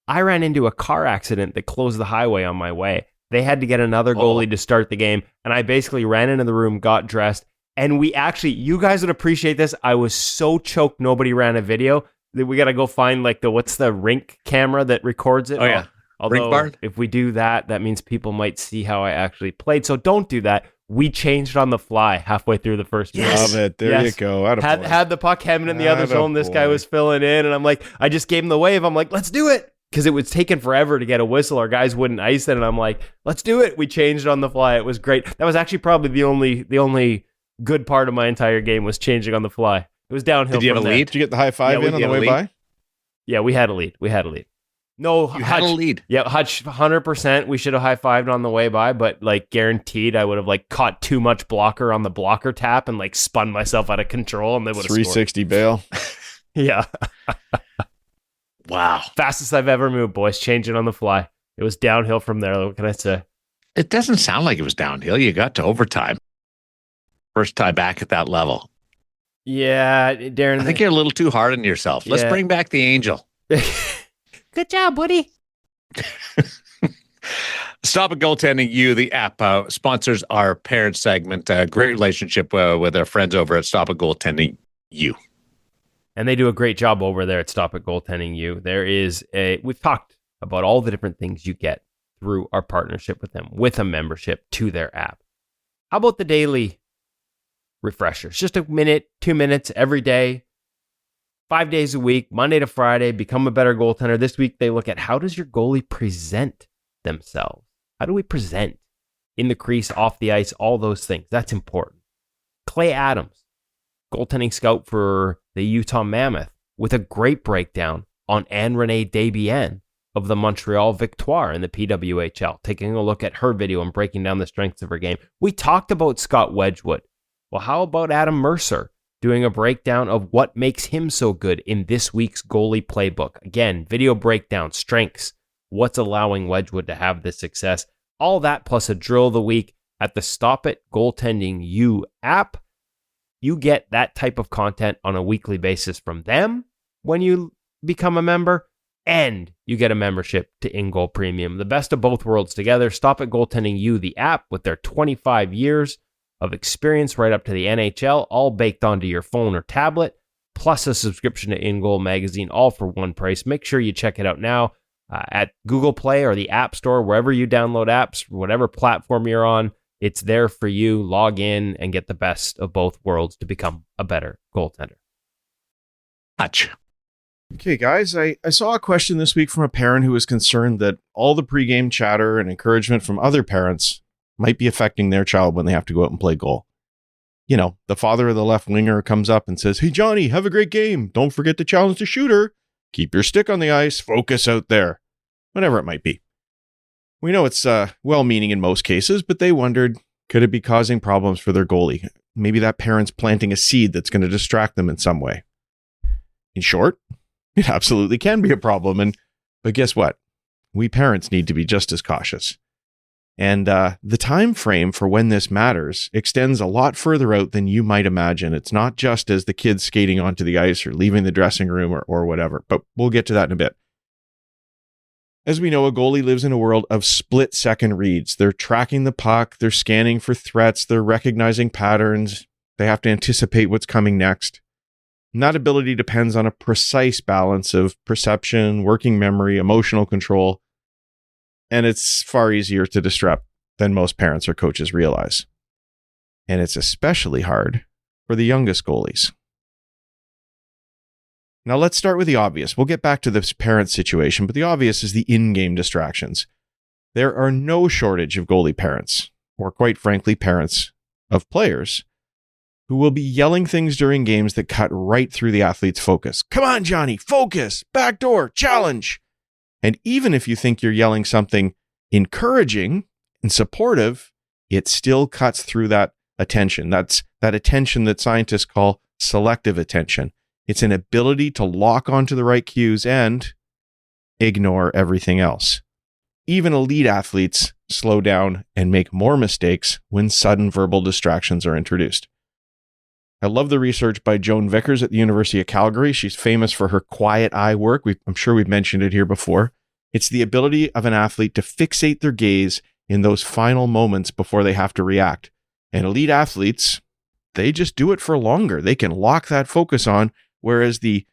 I ran into a car accident that closed the highway on my way. They had to get another goalie to start the game, and I basically ran into the room, got dressed, and you guys would appreciate this. I was so choked nobody ran a video that we got to go find what's the rink camera that records it? Oh, yeah. Although, Rink barn? if we do that, that means people might see how I actually played. So don't do that. We changed on the fly halfway through the first period. Love it. There Yes. you go. Attaboy. Had the puck heading in the other zone. This guy Attaboy. was filling in, and I'm like, I just gave him the wave. I'm like, let's do it. Because it was taking forever to get a whistle. Our guys wouldn't ice it, and I'm like, let's do it. We changed on the fly. It was great. That was actually probably the only good part of my entire game was changing on the fly. It was downhill. Did you have from a there. lead? Did you get the high five Yeah, in on we the had a way lead. by? Yeah, we had a lead. No, You had a lead. Yeah, Hutch, 100%. We should have high-fived on the way by, but guaranteed I would have caught too much blocker on the blocker tap and spun myself out of control, and they would have scored. 360 bail. Yeah. Wow. Fastest I've ever moved, boys. Changing on the fly. It was downhill from there. What can I say? It doesn't sound like it was downhill. You got to overtime. First time back at that level. Yeah, Darren. I think you're a little too hard on yourself. Let's Yeah. bring back the angel. Good job, buddy. Stop It Goaltending U the App sponsors our parent segment. Great relationship with our friends over at Stop It Goaltending U. And they do a great job over there at Stop It Goaltending U. We've talked about all the different things you get through our partnership with them, with a membership to their app. How about the daily refreshers? Just a minute, 2 minutes every day. 5 days a week, Monday to Friday, become a better goaltender. This week, they look at how does your goalie present themselves? How do we present in the crease, off the ice, all those things? That's important. Clay Adams, goaltending scout for the Utah Mammoth, with a great breakdown on Anne-Renee Desbiens of the Montreal Victoire in the PWHL, taking a look at her video and breaking down the strengths of her game. We talked about Scott Wedgewood. Well, how about Adam Mercer doing a breakdown of what makes him so good in this week's goalie playbook? Again, video breakdown, strengths, what's allowing Wedgewood to have this success. All that plus a drill of the week at the Stop It Goaltending U app. You get that type of content on a weekly basis from them when you become a member, and you get a membership to InGoal Premium. The best of both worlds together. Stop It Goaltending U the app with their 25 years of experience right up to the NHL, all baked onto your phone or tablet, plus a subscription to InGoal magazine, all for one price. Make sure you check it out now at Google Play or the App Store, wherever you download apps, whatever platform you're on. It's there for you. Log in and get the best of both worlds to become a better goaltender. Much. Okay, guys, I saw a question this week from a parent who was concerned that all the pregame chatter and encouragement from other parents might be affecting their child when they have to go out and play goal. You know, the father of the left winger comes up and says, "Hey, Johnny, have a great game. Don't forget to challenge the shooter. Keep your stick on the ice. Focus out there." Whatever it might be. We know it's well-meaning in most cases, but they wondered, could it be causing problems for their goalie? Maybe that parent's planting a seed that's going to distract them in some way. In short, it absolutely can be a problem. But guess what? We parents need to be just as cautious. And the time frame for when this matters extends a lot further out than you might imagine. It's not just as the kid's skating onto the ice or leaving the dressing room or whatever, but we'll get to that in a bit. As we know, a goalie lives in a world of split-second reads. They're tracking the puck, they're scanning for threats, they're recognizing patterns, they have to anticipate what's coming next. And that ability depends on a precise balance of perception, working memory, emotional control, and it's far easier to disrupt than most parents or coaches realize. And it's especially hard for the youngest goalies. Now let's start with the obvious. We'll get back to this parent situation, but the obvious is the in-game distractions. There are no shortage of goalie parents, or quite frankly, parents of players, who will be yelling things during games that cut right through the athlete's focus. "Come on, Johnny, focus, backdoor, challenge." And even if you think you're yelling something encouraging and supportive, it still cuts through that attention. That's that attention that scientists call selective attention. It's an ability to lock onto the right cues and ignore everything else. Even elite athletes slow down and make more mistakes when sudden verbal distractions are introduced. I love the research by Joan Vickers at the University of Calgary. She's famous for her quiet eye work. I'm sure we've mentioned it here before. It's the ability of an athlete to fixate their gaze in those final moments before they have to react. And elite athletes, they just do it for longer. They can lock that focus on, whereas the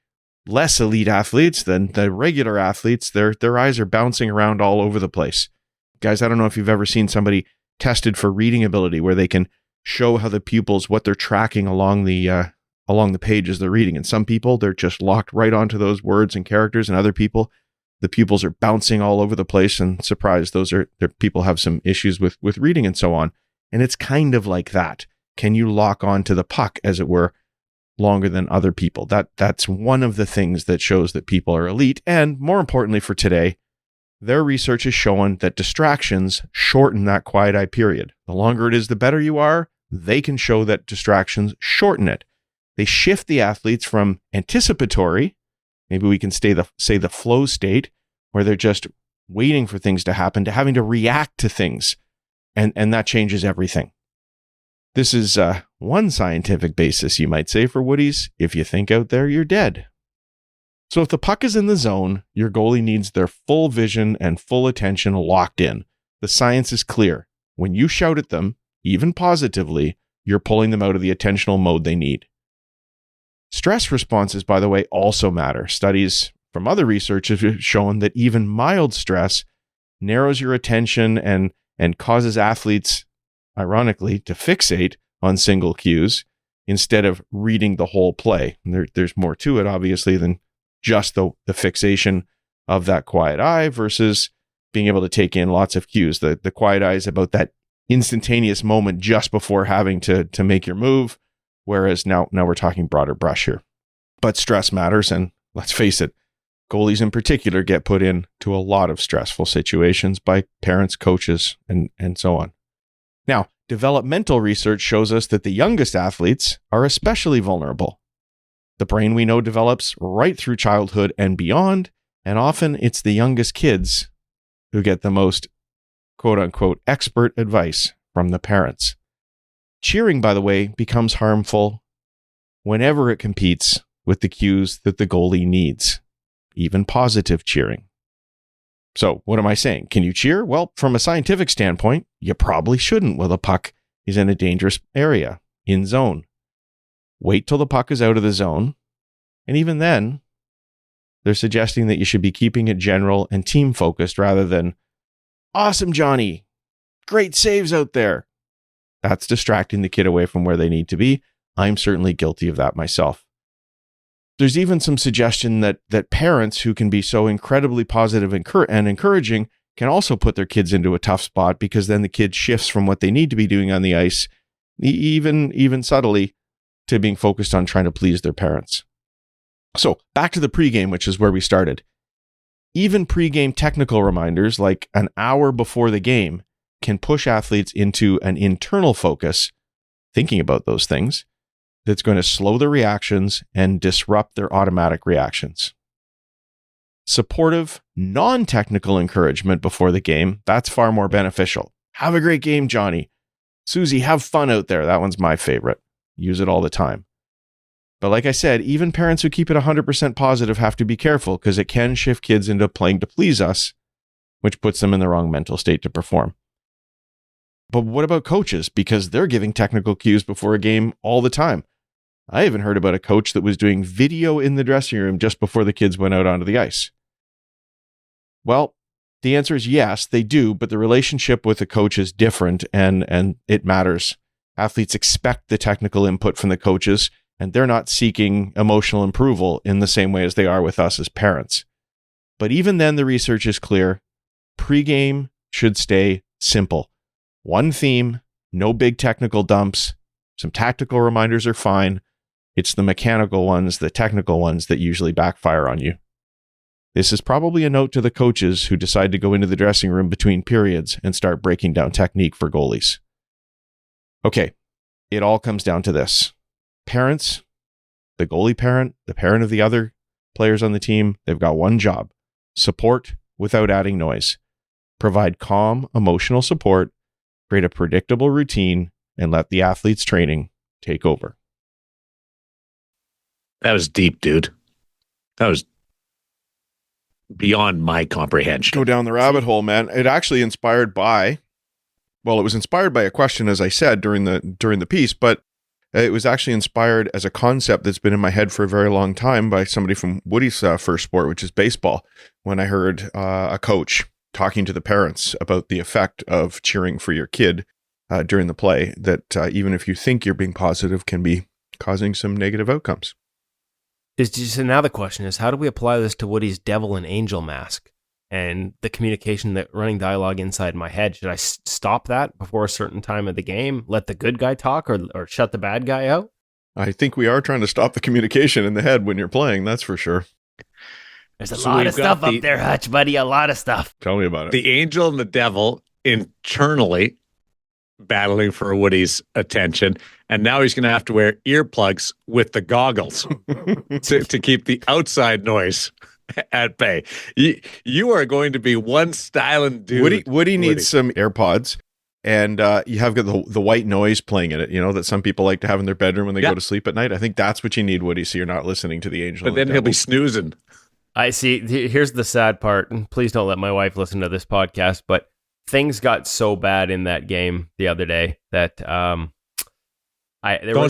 less elite athletes than the regular athletes, their eyes are bouncing around all over the place. Guys, I don't know if you've ever seen somebody tested for reading ability where they can show how the pupils, what they're tracking along the page as they're reading. And some people, they're just locked right onto those words and characters, and other people, the pupils are bouncing all over the place, and surprise, their people have some issues with reading and so on. And it's kind of like that. Can you lock onto the puck, as it were, longer than other people? That's one of the things that shows that people are elite. And more importantly for today, their research is showing that distractions shorten that quiet eye period. The longer it is, the better you are. They can show that distractions shorten it. They shift the athletes from anticipatory, maybe we can say the flow state, where they're just waiting for things to happen, to having to react to things. And that changes everything. This is one scientific basis, you might say, for Woodies. If you think out there, you're dead. So if the puck is in the zone, your goalie needs their full vision and full attention locked in. The science is clear. When you shout at them, even positively, you're pulling them out of the attentional mode they need. Stress responses, by the way, also matter. Studies from other research have shown that even mild stress narrows your attention and causes athletes, ironically, to fixate on single cues. instead of reading the whole play. And there's more to it, obviously, than just the fixation of that quiet eye versus being able to take in lots of cues. The quiet eye is about that instantaneous moment just before having to make your move, whereas now we're talking broader brush here. But stress matters, and let's face it, goalies in particular get put into a lot of stressful situations by parents, coaches, and so on. Now, developmental research shows us that the youngest athletes are especially vulnerable. The brain, we know, develops right through childhood and beyond, and often it's the youngest kids who get the most quote-unquote expert advice from the parents. Cheering, by the way, becomes harmful whenever it competes with the cues that the goalie needs, even positive cheering. So what am I saying? Can you cheer? Well, from a scientific standpoint, you probably shouldn't while the puck is in a dangerous area, in zone. Wait till the puck is out of the zone, and even then, they're suggesting that you should be keeping it general and team-focused rather than, "Awesome, Johnny! Great saves out there!" That's distracting the kid away from where they need to be. I'm certainly guilty of that myself. There's even some suggestion that parents who can be so incredibly positive and encouraging can also put their kids into a tough spot, because then the kid shifts from what they need to be doing on the ice, even subtly, to being focused on trying to please their parents. So back to the pregame, which is where we started. Even pregame technical reminders, like an hour before the game, can push athletes into an internal focus, thinking about those things, that's going to slow their reactions and disrupt their automatic reactions. Supportive, non-technical encouragement before the game, that's far more beneficial. "Have a great game, Johnny. Susie, have fun out there." That one's my favorite. Use it all the time. But like I said, even parents who keep it 100% positive have to be careful, because it can shift kids into playing to please us, which puts them in the wrong mental state to perform. But what about coaches? Because they're giving technical cues before a game all the time. I even heard about a coach that was doing video in the dressing room just before the kids went out onto the ice. Well, the answer is yes, they do, but the relationship with the coach is different, and it matters. Athletes expect the technical input from the coaches, and they're not seeking emotional approval in the same way as they are with us as parents. But even then, the research is clear. Pre-game should stay simple. One theme, no big technical dumps. Some tactical reminders are fine. It's the mechanical ones, the technical ones, that usually backfire on you. This is probably a note to the coaches who decide to go into the dressing room between periods and start breaking down technique for goalies. Okay, it all comes down to this. Parents, the goalie parent, the parent of the other players on the team, they've got one job: support without adding noise. Provide calm, emotional support, create a predictable routine, and let the athlete's training take over. That was deep, dude. That was beyond my comprehension. Go down the rabbit hole, man. It actually it was inspired by a question, as I said, during the piece, but it was actually inspired as a concept that's been in my head for a very long time by somebody from Woody's first sport, which is baseball, when I heard a coach talking to the parents about the effect of cheering for your kid during the play, that even if you think you're being positive, can be causing some negative outcomes. So now the question is, how do we apply this to Woody's devil and angel mask and the communication, that running dialogue inside my head? Should I stop that before a certain time of the game? Let the good guy talk, or shut the bad guy out? I think we are trying to stop the communication in the head when you're playing, that's for sure. There's a lot of stuff up there, Hutch, buddy. A lot of stuff. Tell me about it. The angel and the devil internally battling for Woody's attention, and now he's going to have to wear earplugs with the goggles to keep the outside noise at bay. You are going to be one styling dude. Woody needs some AirPods, and you have got the white noise playing in it, that some people like to have in their bedroom when they go to sleep at night. I think that's what you need, Woody, so you're not listening to the angel. But then he'll be snoozing. I see. Here's the sad part, and please don't let my wife listen to this podcast, but things got so bad in that game the other day that don't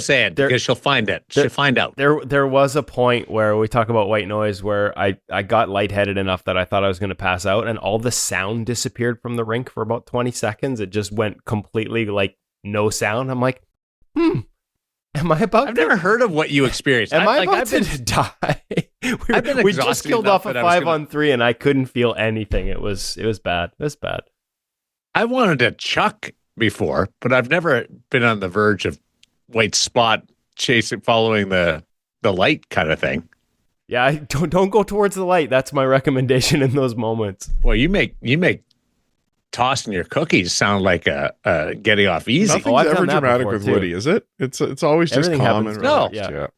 say it, because she'll find it. She'll find out. There was a point where we talk about white noise where I got lightheaded enough that I thought I was going to pass out, and all the sound disappeared from the rink for about 20 seconds. It just went completely like no sound. I'm like, And Am I about I've never heard of what you experienced. Am I about I've been, to die? I've been we just exhausted killed enough off a that I was 5-on-3 and I couldn't feel anything. It was bad. It was bad. I wanted to chuck before, but I've never been on the verge of white spot chasing, following the light kind of thing. Yeah, don't go towards the light. That's my recommendation in those moments. Well, you make tossing your cookies sound like a getting off easy. Nothing's I've ever done that dramatic before, with too. Woody, is it? It's always just Everything calm happens and No. relaxed.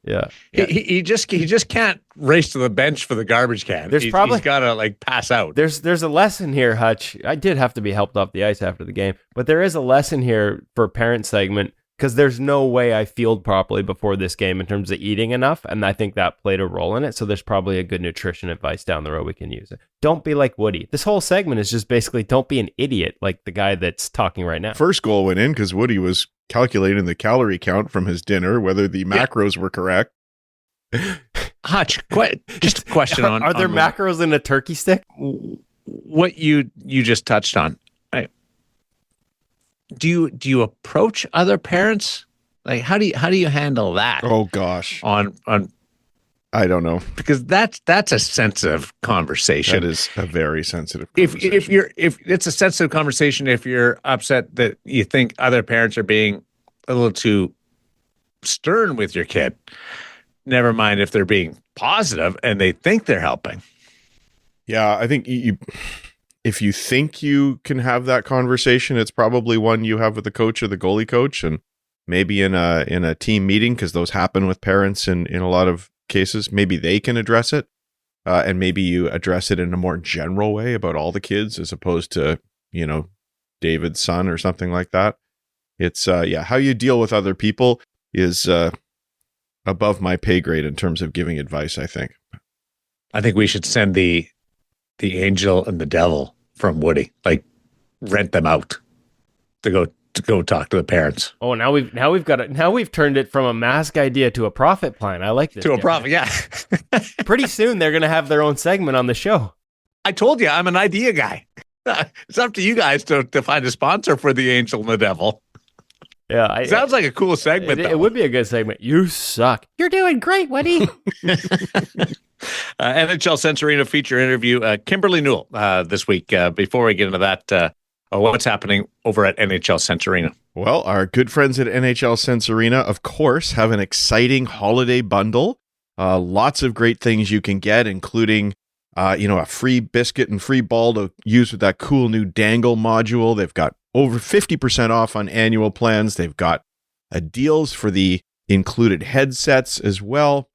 Yeah. He just can't race to the bench for the garbage can. He's He's got to like pass out. There's a lesson here, Hutch. I did have to be helped off the ice after the game, but there is a lesson here for parent segment because there's no way I fueled properly before this game in terms of eating enough, and I think that played a role in it. So there's probably a good nutrition advice down the road we can use. Don't be like Woody. This whole segment is just basically don't be an idiot like the guy that's talking right now. First goal went in because Woody was calculating the calorie count from his dinner, whether the macros were correct. Hutch, just a question on Are there macros in a turkey stick? what you just touched on. Right. Do you approach other parents? Like how do you handle that? Oh gosh, On I don't know. because that's a sensitive conversation. That is a very sensitive conversation. If it's a sensitive conversation, if you're upset that you think other parents are being a little too stern with your kid, never mind if they're being positive and they think they're helping. Yeah, I think if you think you can have that conversation, it's probably one you have with the coach or the goalie coach, and maybe in a team meeting, because those happen with parents in a lot of cases. Maybe they can address it, and maybe you address it in a more general way about all the kids as opposed to David's son or something like that. It's how you deal with other people is above my pay grade in terms of giving advice, I think. I think we should send the angel and the devil from Woody, like rent them out to go talk to the parents. Oh, now we've turned it from a mask idea to a profit plan. I like this. To a profit, yeah. Pretty soon they're going to have their own segment on the show. I told you I'm an idea guy. It's up to you guys to find a sponsor for the angel and the devil. Yeah, Sounds like a cool segment. It would be a good segment. You suck. You're doing great, Woody. NHL Sense Arena feature interview. Kimberly Newell this week. Before we get into that, what's happening over at NHL Sense Arena? Well, our good friends at NHL Sense Arena, of course, have an exciting holiday bundle. Lots of great things you can get, including a free biscuit and free ball to use with that cool new dangle module. They've got over 50% off on annual plans. They've got deals for the included headsets as well.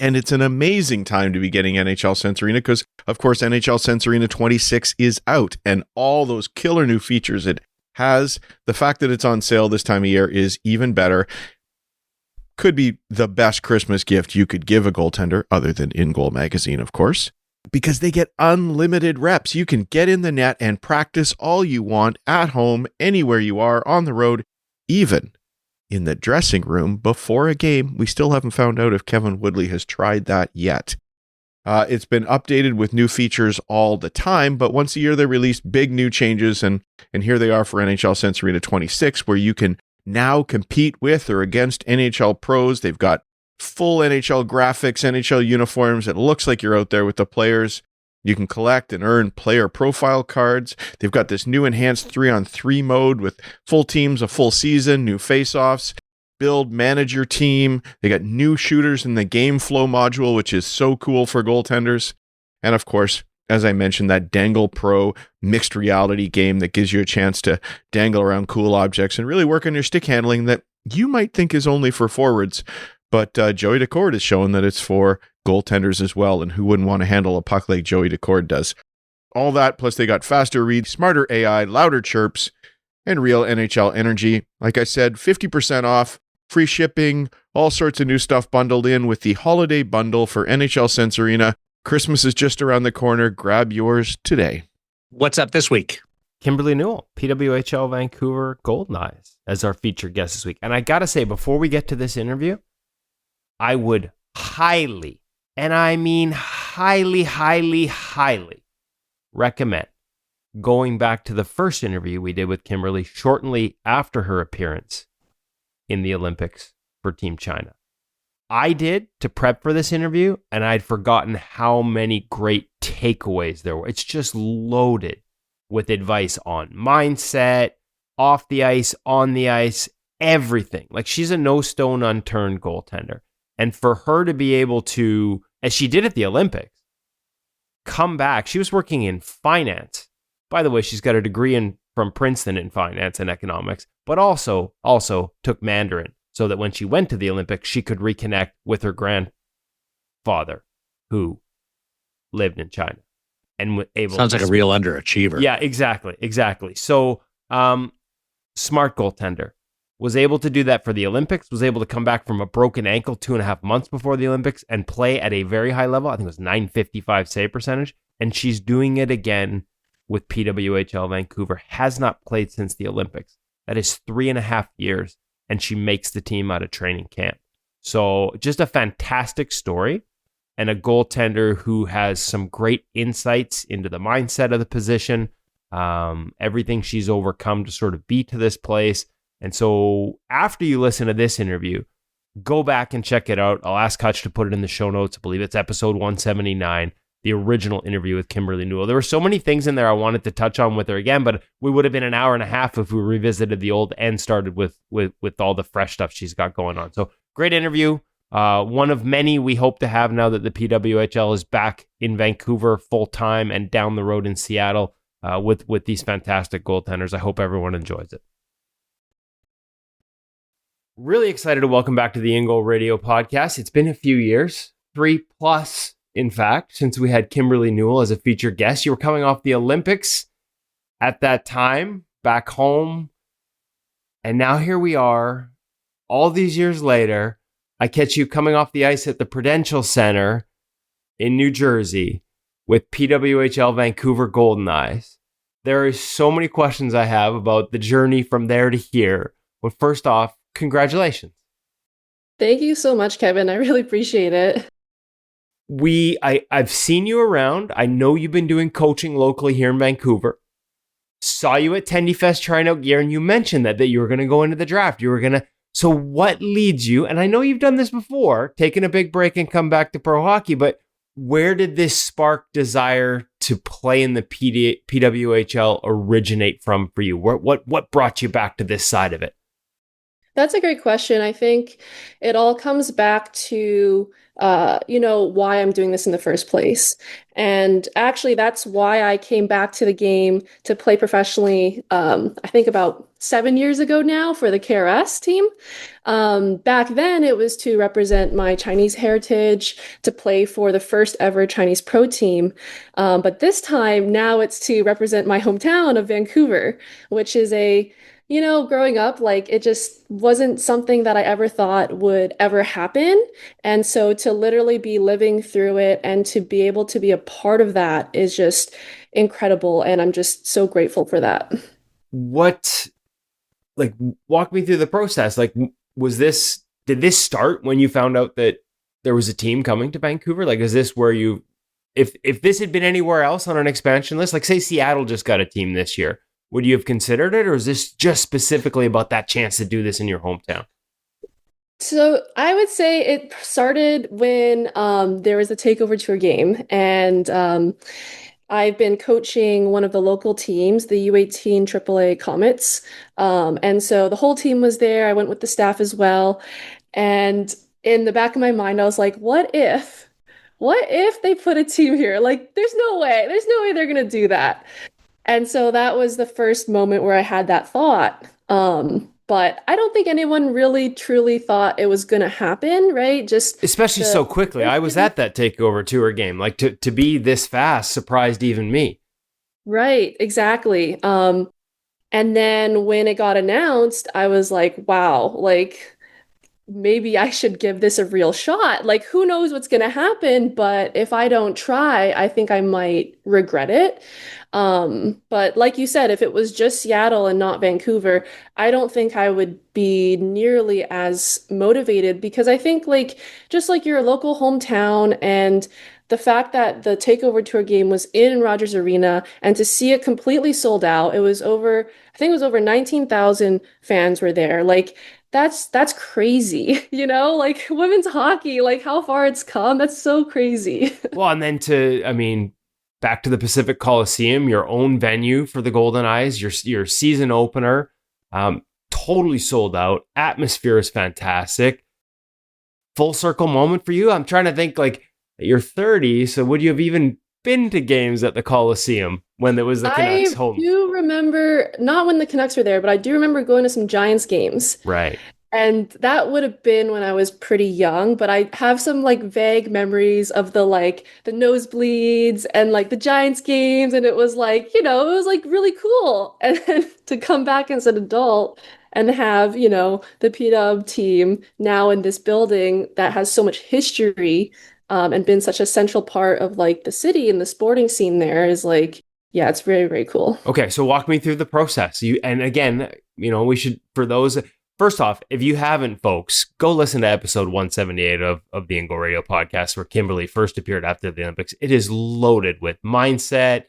And it's an amazing time to be getting NHL Sense Arena because, of course, NHL Sense Arena 26 is out, and all those killer new features it has. The fact that it's on sale this time of year is even better. Could be the best Christmas gift you could give a goaltender, other than InGoal magazine, of course, because they get unlimited reps. You can get in the net and practice all you want at home, anywhere you are, on the road, even in the dressing room before a game. We still haven't found out if Kevin Woodley has tried that yet. It's been updated with new features all the time, but once a year they release big new changes, and here they are for NHL Sense Arena 26, where you can now compete with or against NHL pros. They've got full NHL graphics, NHL uniforms. It looks like you're out there with the players. You can collect and earn player profile cards. They've got this new enhanced 3-on-3 mode with full teams, a full season, new face-offs, build, manage your team. They got new shooters in the game flow module, which is so cool for goaltenders. And of course, as I mentioned, that Dangle Pro mixed reality game that gives you a chance to dangle around cool objects and really work on your stick handling that you might think is only for forwards. But Joey Decord has shown that it's for goaltenders as well, and who wouldn't want to handle a puck like Joey Decord does? All that, plus they got faster read, smarter AI, louder chirps, and real NHL energy. Like I said, 50% off, free shipping, all sorts of new stuff bundled in with the holiday bundle for NHL Sense Arena. Christmas is just around the corner. Grab yours today. What's up this week? Kimberly Newell, PWHL Vancouver Goldeneyes, as our featured guest this week. And I got to say, before we get to this interview, I would highly, and I mean highly, highly, highly recommend going back to the first interview we did with Kimberly shortly after her appearance in the Olympics for Team China. I did to prep for this interview, and I'd forgotten how many great takeaways there were. It's just loaded with advice on mindset, off the ice, on the ice, everything. Like, she's a no stone unturned goaltender. And for her to be able to, as she did at the Olympics, come back, she was working in finance. By the way, she's got a degree from Princeton in finance and economics, but also took Mandarin so that when she went to the Olympics, she could reconnect with her grandfather who lived in China and was able. Sounds like a real underachiever. Yeah, exactly. So, smart goaltender. Was able to do that for the Olympics, was able to come back from a broken ankle 2.5 months before the Olympics and play at a very high level. I think it was .955 save percentage. And she's doing it again with PWHL Vancouver. Has not played since the Olympics. That is 3.5 years. And she makes the team out of training camp. So just a fantastic story and a goaltender who has some great insights into the mindset of the position, everything she's overcome to sort of be to this place. And so after you listen to this interview, go back and check it out. I'll ask Hutch to put it in the show notes. I believe it's episode 179, the original interview with Kimberly Newell. There were so many things in there I wanted to touch on with her again, but we would have been an hour and a half if we revisited the old and started with all the fresh stuff she's got going on. So great interview. One of many we hope to have now that the PWHL is back in Vancouver full time and down the road in Seattle with these fantastic goaltenders. I hope everyone enjoys it. Really excited to welcome back to the InGoal Radio podcast. It's been a few years, 3+, in fact, since we had Kimberly Newell as a featured guest. You were coming off the Olympics at that time, back home. And now here we are, all these years later. I catch you coming off the ice at the Prudential Center in New Jersey with PWHL Vancouver Goldeneyes. There are so many questions I have about the journey from there to here. But first off, congratulations. Thank you so much, Kevin. I really appreciate it. I've seen you around. I know you've been doing coaching locally here in Vancouver. Saw you at Tendy Fest trying out gear, and you mentioned that you were going to go into the draft. So what leads you, and I know you've done this before, taking a big break and come back to pro hockey, but where did this spark desire to play in the PWHL originate from for you? What brought you back to this side of it? That's a great question. I think it all comes back to, why I'm doing this in the first place. And actually, that's why I came back to the game to play professionally, I think about 7 years ago now for the KRS team. Back then, it was to represent my Chinese heritage, to play for the first ever Chinese pro team. But this time, now it's to represent my hometown of Vancouver, which is growing up, it just wasn't something that I ever thought would ever happen. And so to literally be living through it and to be able to be a part of that is just incredible. And I'm just so grateful for that. Walk me through the process. Did this start when you found out that there was a team coming to Vancouver? Is this where if this had been anywhere else on an expansion list, say Seattle just got a team this year, would you have considered it, or is this just specifically about that chance to do this in your hometown? So I would say it started when there was a takeover tour game, and I've been coaching one of the local teams, the U18 AAA Comets. And so the whole team was there. I went with the staff as well. And in the back of my mind, I was like, what if they put a team here? There's no way they're going to do that. And so that was the first moment where I had that thought. But I don't think anyone really truly thought it was going to happen, right? Just especially so quickly. I was at that takeover tour game. To be this fast surprised even me. Right, exactly. And then when it got announced, I was like, wow, maybe I should give this a real shot. Who knows what's going to happen? But if I don't try, I think I might regret it. But like you said, if it was just Seattle and not Vancouver, I don't think I would be nearly as motivated, because I think just your local hometown and the fact that the takeover tour game was in Rogers Arena, and to see it completely sold out, I think it was over 19,000 fans were there. that's crazy, like women's hockey, like how far it's come. That's so crazy. Well, and then back to the Pacific Coliseum, your own venue for the Goldeneyes, your season opener, totally sold out. Atmosphere is fantastic. Full circle moment for you. I'm trying to think, like, you're 30, so would you have even been to games at the Coliseum when there was the Canucks home? I do remember, not when the Canucks were there, but I do remember going to some Giants games. Right. And that would have been when I was pretty young, but I have some like vague memories of the nosebleeds and like the Giants games, and it was like, it was like really cool. And then to come back as an adult and have, the PW team now in this building that has so much history, and been such a central part of like the city and the sporting scene there is like, yeah, it's very, very cool. Okay, so walk me through the process. And again, we should, for those. First off, if you haven't, folks, go listen to episode 178 of the InGoal Radio podcast where Kimberly first appeared after the Olympics. It is loaded with mindset,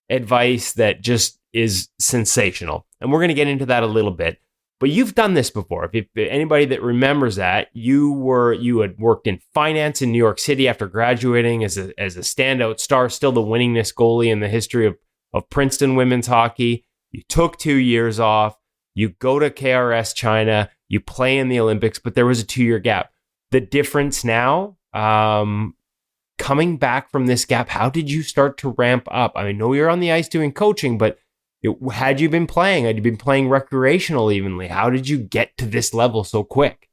advice that just is sensational. And we're going to get into that a little bit. But you've done this before. If anybody that remembers that, you had worked in finance in New York City after graduating as a standout star, still the winningest goalie in the history of Princeton women's hockey. You took 2 years off. You go to KRS China, you play in the Olympics, but there was a 2-year gap. The difference now, coming back from this gap, how did you start to ramp up? I know you're on the ice doing coaching, but had you been playing? Had you been playing recreational evenly? How did you get to this level so quick?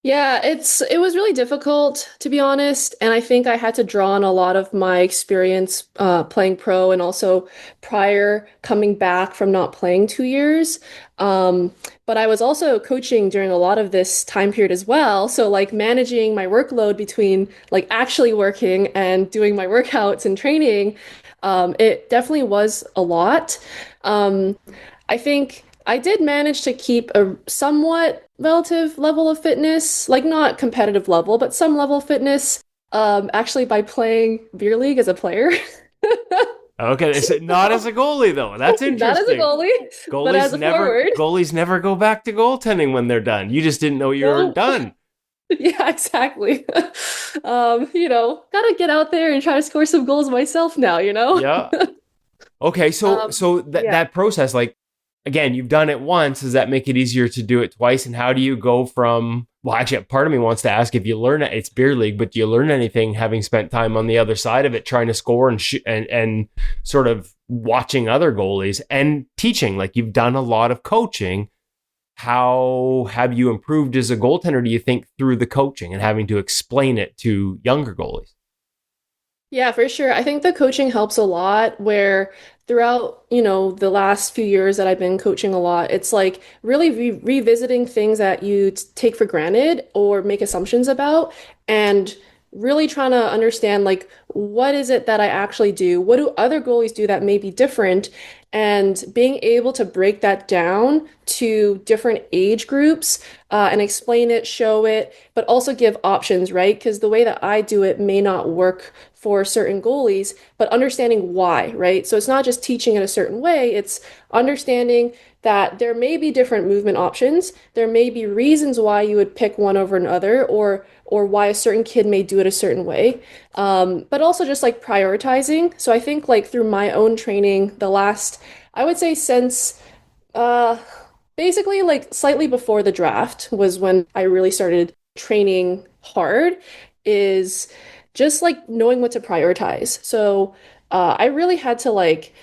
Yeah, it was really difficult, to be honest, and I think I had to draw on a lot of my experience playing pro and also prior coming back from not playing 2 years. But I was also coaching during a lot of this time period as well. So like managing my workload between like actually working and doing my workouts and training, it definitely was a lot. I think I did manage to keep a somewhat relative level of fitness, like not competitive level, but some level of fitness, actually by playing beer league as a player. Okay, so not as a goalie though. That's interesting. Not as a goalie, but as a forward. Goalies never go back to goaltending when they're done. You just didn't know you were done. Yeah, exactly. Gotta get out there and try to score some goals myself now, Yeah. Okay, so that process, like, again, you've done it once. Does that make it easier to do it twice? And how do you go from, well, actually, part of me wants to ask if you learn it, it's beer league, but do you learn anything having spent time on the other side of it, trying to score and sort of watching other goalies and teaching? Like, you've done a lot of coaching. How have you improved as a goaltender, do you think, through the coaching and having to explain it to younger goalies? Yeah, for sure. I think the coaching helps a lot where throughout, the last few years that I've been coaching a lot, it's like really revisiting things that you take for granted or make assumptions about and really trying to understand like what is it that I actually do? What do other goalies do that may be different? And being able to break that down to different age groups and explain it, show it, but also give options, right? Because the way that I do it may not work for certain goalies, but understanding why, right? So it's not just teaching it a certain way, it's understanding that there may be different movement options. There may be reasons why you would pick one over another or why a certain kid may do it a certain way. But also just like prioritizing. So I think like through my own training, the last, I would say since basically like slightly before the draft was when I really started training hard, is just like knowing what to prioritize. So I really had to like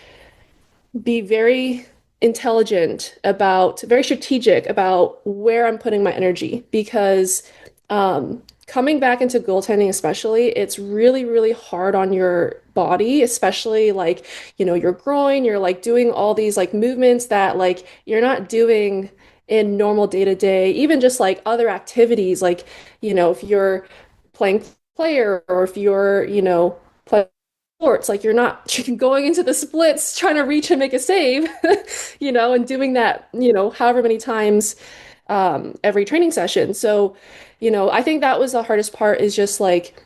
be very intelligent very strategic about where I'm putting my energy because coming back into goaltending especially, it's really, really hard on your body, especially like, your groin, you're like doing all these like movements that like you're not doing in normal day to day, even just like other activities, like, if you're playing player or if you're, playing sports, like you're not going into the splits trying to reach and make a save, and doing that, however many times every training session. So, I think that was the hardest part is just like,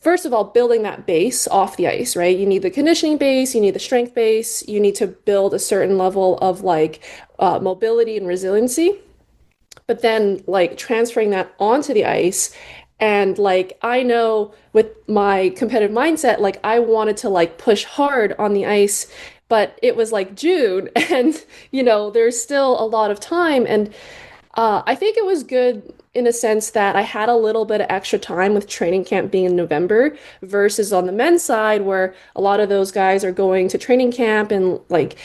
first of all, building that base off the ice, right? You need the conditioning base, you need the strength base, you need to build a certain level of like mobility and resiliency. but then like transferring that onto the ice. And like I know with my competitive mindset, like I wanted to like push hard on the ice, but it was like June and there's still a lot of time. And I think it was good in a sense that I had a little bit of extra time with training camp being in November versus on the men's side where a lot of those guys are going to training camp and like,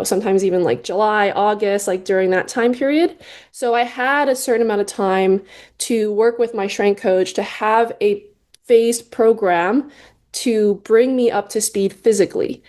sometimes even like July, August, like during that time period. So I had a certain amount of time to work with my strength coach to have a phased program to bring me up to speed physically.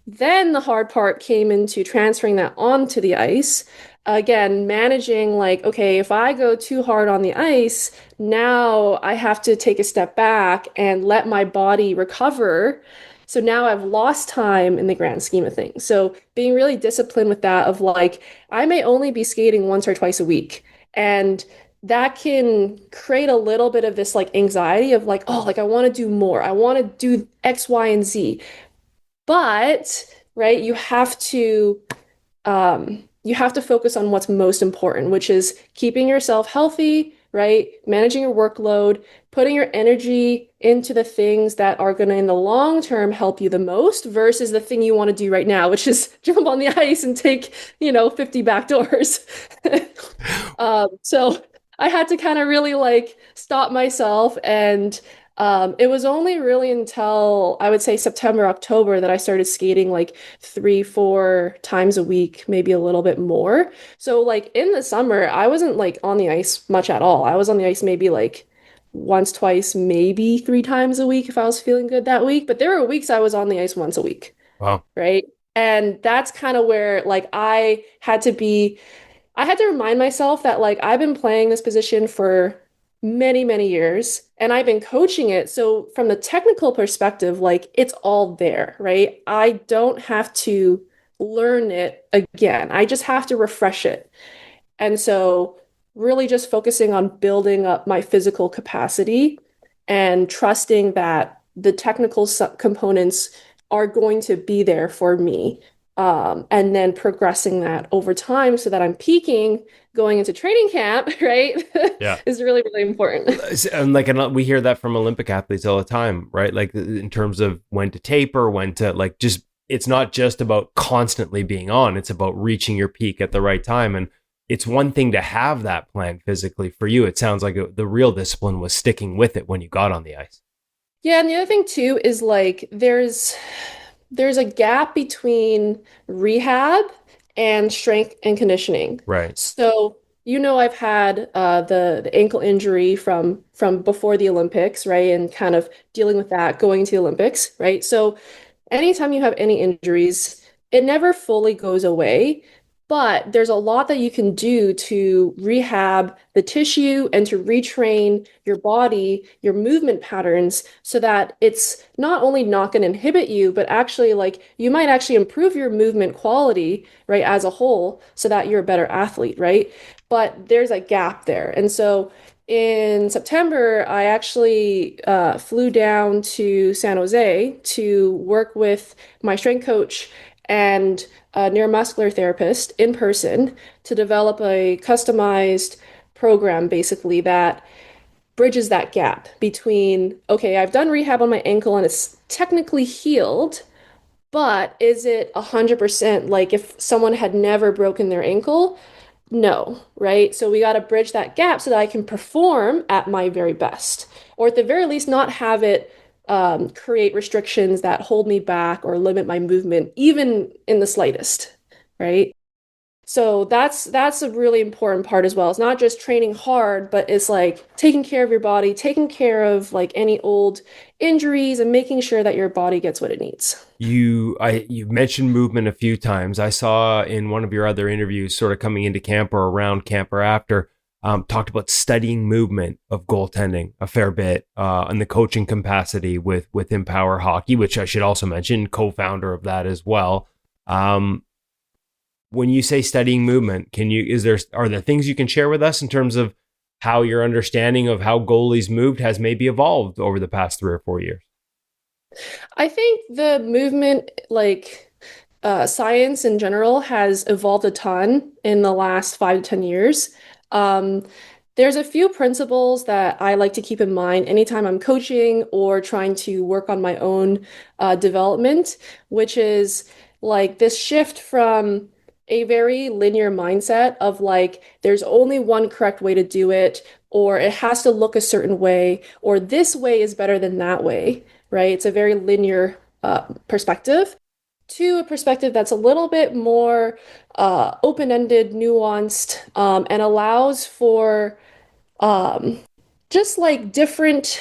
Then the hard part came into transferring that onto the ice. Again, managing like, okay, if I go too hard on the ice, now I have to take a step back and let my body recover. So now I've lost time in the grand scheme of things. So being really disciplined with that of like, I may only be skating once or twice a week. And that can create a little bit of this like anxiety of like, oh, like I want to do more. I want to do X, Y, and Z. But, right, you have to focus on what's most important, which is keeping yourself healthy, right? Managing your workload, putting your energy into the things that are going to, in the long term, help you the most versus the thing you want to do right now, which is jump on the ice and take, 50 backdoors. So I had to kind of really like stop myself and it was only really until I would say September, October that I started skating like 3, 4 times a week, maybe a little bit more. So like in the summer, I wasn't like on the ice much at all. I was on the ice maybe like once, twice, maybe 3 times a week if I was feeling good that week. But there were weeks I was on the ice once a week. Wow. Right. And that's kind of where like I had to remind myself that like I've been playing this position for many, many years and I've been coaching it. So from the technical perspective, like it's all there, right? I don't have to learn it again. I just have to refresh it. And so really just focusing on building up my physical capacity and trusting that the technical components are going to be there for me. And then progressing that over time so that I'm peaking going into training camp, right? Yeah. is really, really important. And we hear that from Olympic athletes all the time, right? Like in terms of when to taper, when to like just, it's not just about constantly being on, it's about reaching your peak at the right time. And it's one thing to have that plan physically. For you, it sounds like the real discipline was sticking with it when you got on the ice. Yeah, and the other thing too is like there's a gap between rehab and strength and conditioning. Right. So, I've had the ankle injury from before the Olympics, right? And kind of dealing with that going to the Olympics, right? So anytime you have any injuries, it never fully goes away, but there's a lot that you can do to rehab the tissue and to retrain your body, your movement patterns, so that it's not only not going to inhibit you, but actually like you might actually improve your movement quality, right, as a whole, so that you're a better athlete, right? But there's a gap there. And so in September, I actually flew down to San Jose to work with my strength coach and a neuromuscular therapist in person to develop a customized program basically that bridges that gap between, okay, I've done rehab on my ankle and it's technically healed, but is it 100% like if someone had never broken their ankle? No, right? So we got to bridge that gap so that I can perform at my very best, or at the very least, not have it create restrictions that hold me back or limit my movement, even in the slightest, right? So that's a really important part as well. It's not just training hard, but it's like taking care of your body, taking care of like any old injuries and making sure that your body gets what it needs. You mentioned movement a few times. I saw in one of your other interviews, sort of coming into camp or around camp or after, talked about studying movement of goaltending a fair bit in the coaching capacity with Empower Hockey, which I should also mention, co-founder of that as well. When you say studying movement, are there things you can share with us in terms of how your understanding of how goalies moved has maybe evolved over the past 3 or 4 years? I think the movement, like science in general, has evolved a ton in the last 5 to 10 years. There's a few principles that I like to keep in mind anytime I'm coaching or trying to work on my own development, which is like this shift from a very linear mindset of like there's only one correct way to do it, or it has to look a certain way, or this way is better than that way, right? It's a very linear perspective to a perspective that's a little bit more open-ended, nuanced, and allows for um, just like different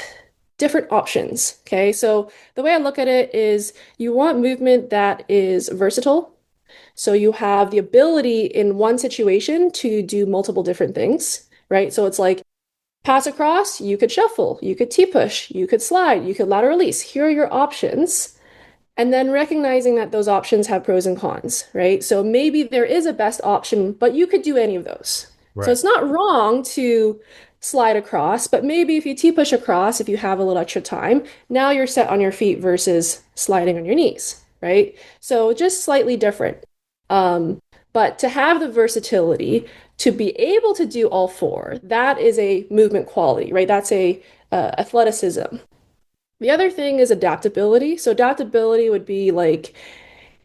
options. Okay, so the way I look at it is you want movement that is versatile. So you have the ability in one situation to do multiple different things, right? So it's like pass across, you could shuffle, you could T-push, you could slide, you could lateral release. Here are your options. And then recognizing that those options have pros and cons, right? So maybe there is a best option, but you could do any of those. Right. So it's not wrong to slide across, but maybe if you T-push across, if you have a little extra time, now you're set on your feet versus sliding on your knees, right? So just slightly different. But to have the versatility to be able to do all four, that is a movement quality, right? That's a athleticism. The other thing is adaptability. So adaptability would be like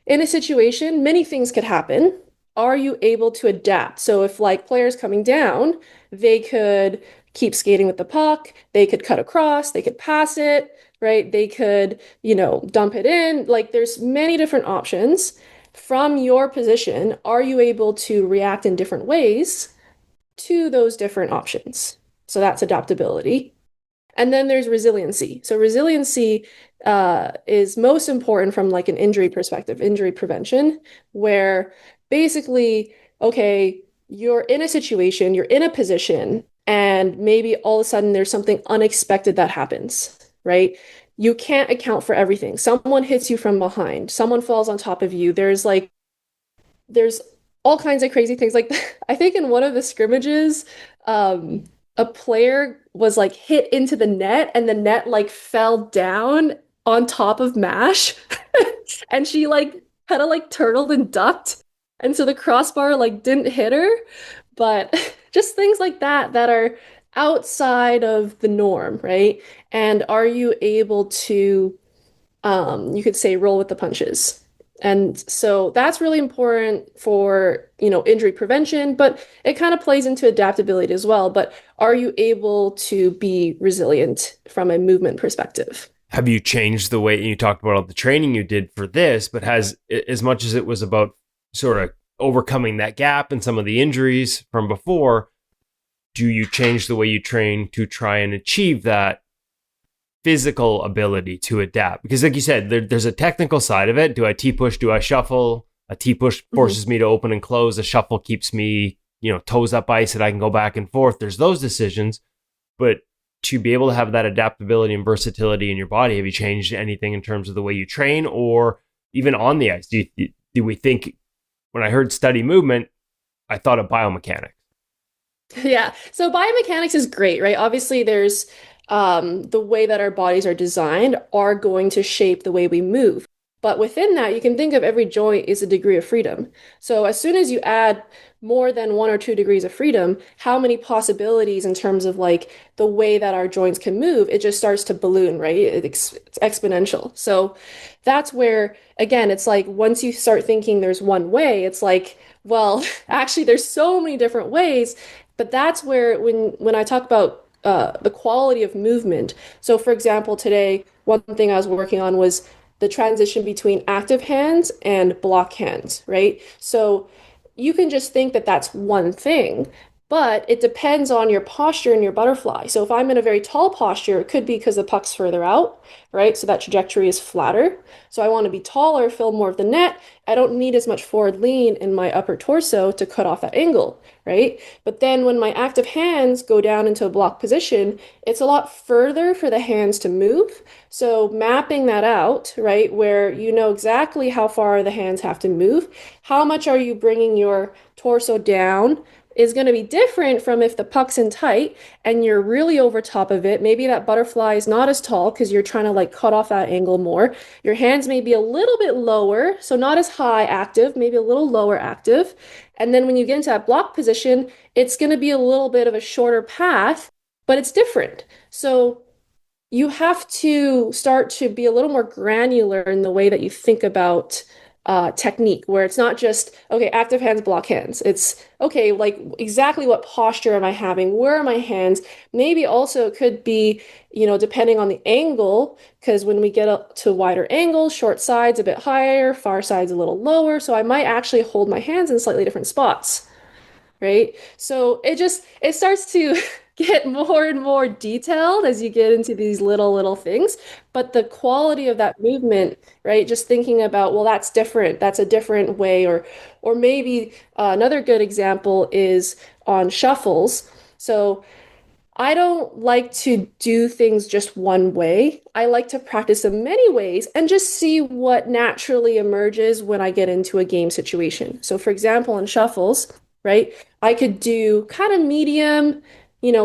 in a situation, many things could happen. Are you able to adapt? So if like players coming down, they could keep skating with the puck, they could cut across, they could pass it, right? They could, dump it in. Like there's many different options. From your position, are you able to react in different ways to those different options? So that's adaptability. And then there's resiliency. So resiliency is most important from like an injury perspective, injury prevention, where basically, okay, you're in a situation, you're in a position, and maybe all of a sudden there's something unexpected that happens, right? You can't account for everything. Someone hits you from behind, someone falls on top of you. There's all kinds of crazy things. Like I think in one of the scrimmages, a player was like hit into the net and the net like fell down on top of Mash and she like kind of like turtled and ducked. And so the crossbar like didn't hit her, but just things like that are outside of the norm, right? And are you able to, you could say, roll with the punches? And so that's really important for, injury prevention, but it kind of plays into adaptability as well. But are you able to be resilient from a movement perspective? Have you changed the way you talked about all the training you did for this, but has, as much as it was about sort of overcoming that gap and some of the injuries from before, do you change the way you train to try and achieve that physical ability to adapt? Because like you said, there's a technical side of it. Do I T-push? Do I shuffle? A T-push forces me to open and close. A shuffle keeps me, toes up ice that I can go back and forth. There's those decisions. But to be able to have that adaptability and versatility in your body, have you changed anything in terms of the way you train or even on the ice? Do we think, when I heard study movement, I thought of biomechanics. Yeah. So biomechanics is great, right? Obviously, there's the way that our bodies are designed are going to shape the way we move. But within that, you can think of every joint is a degree of freedom. So as soon as you add more than 1 or 2 degrees of freedom, how many possibilities in terms of like the way that our joints can move, it just starts to balloon, right? It's exponential. So that's where, again, it's like once you start thinking there's one way, it's like, well, actually, there's so many different ways. But that's where when I talk about the quality of movement. So for example, today, one thing I was working on was the transition between active hands and block hands, right? So you can just think that that's one thing, but it depends on your posture and your butterfly. So if I'm in a very tall posture, it could be because the puck's further out, right? So that trajectory is flatter. So I want to be taller, fill more of the net. I don't need as much forward lean in my upper torso to cut off that angle, right? But then when my active hands go down into a block position, it's a lot further for the hands to move. So mapping that out, right, where you know exactly how far the hands have to move, how much are you bringing your torso down, is going to be different from if the puck's in tight and you're really over top of it. Maybe that butterfly is not as tall because you're trying to like cut off that angle more. Your hands may be a little bit lower, so not as high active, maybe a little lower active. And then when you get into that block position, it's going to be a little bit of a shorter path, but it's different. So you have to start to be a little more granular in the way that you think about technique, where it's not just, okay, active hands, block hands. It's, okay, like exactly what posture am I having? Where are my hands? Maybe also it could be, depending on the angle, because when we get up to wider angles, short sides a bit higher, far sides a little lower. So I might actually hold my hands in slightly different spots. Right? So it starts to get more and more detailed as you get into these little things. But the quality of that movement, right? Just thinking about, well, that's different. That's a different way. Or maybe another good example is on shuffles. So I don't like to do things just one way. I like to practice in many ways and just see what naturally emerges when I get into a game situation. So for example, in shuffles, right? I could do kind of medium,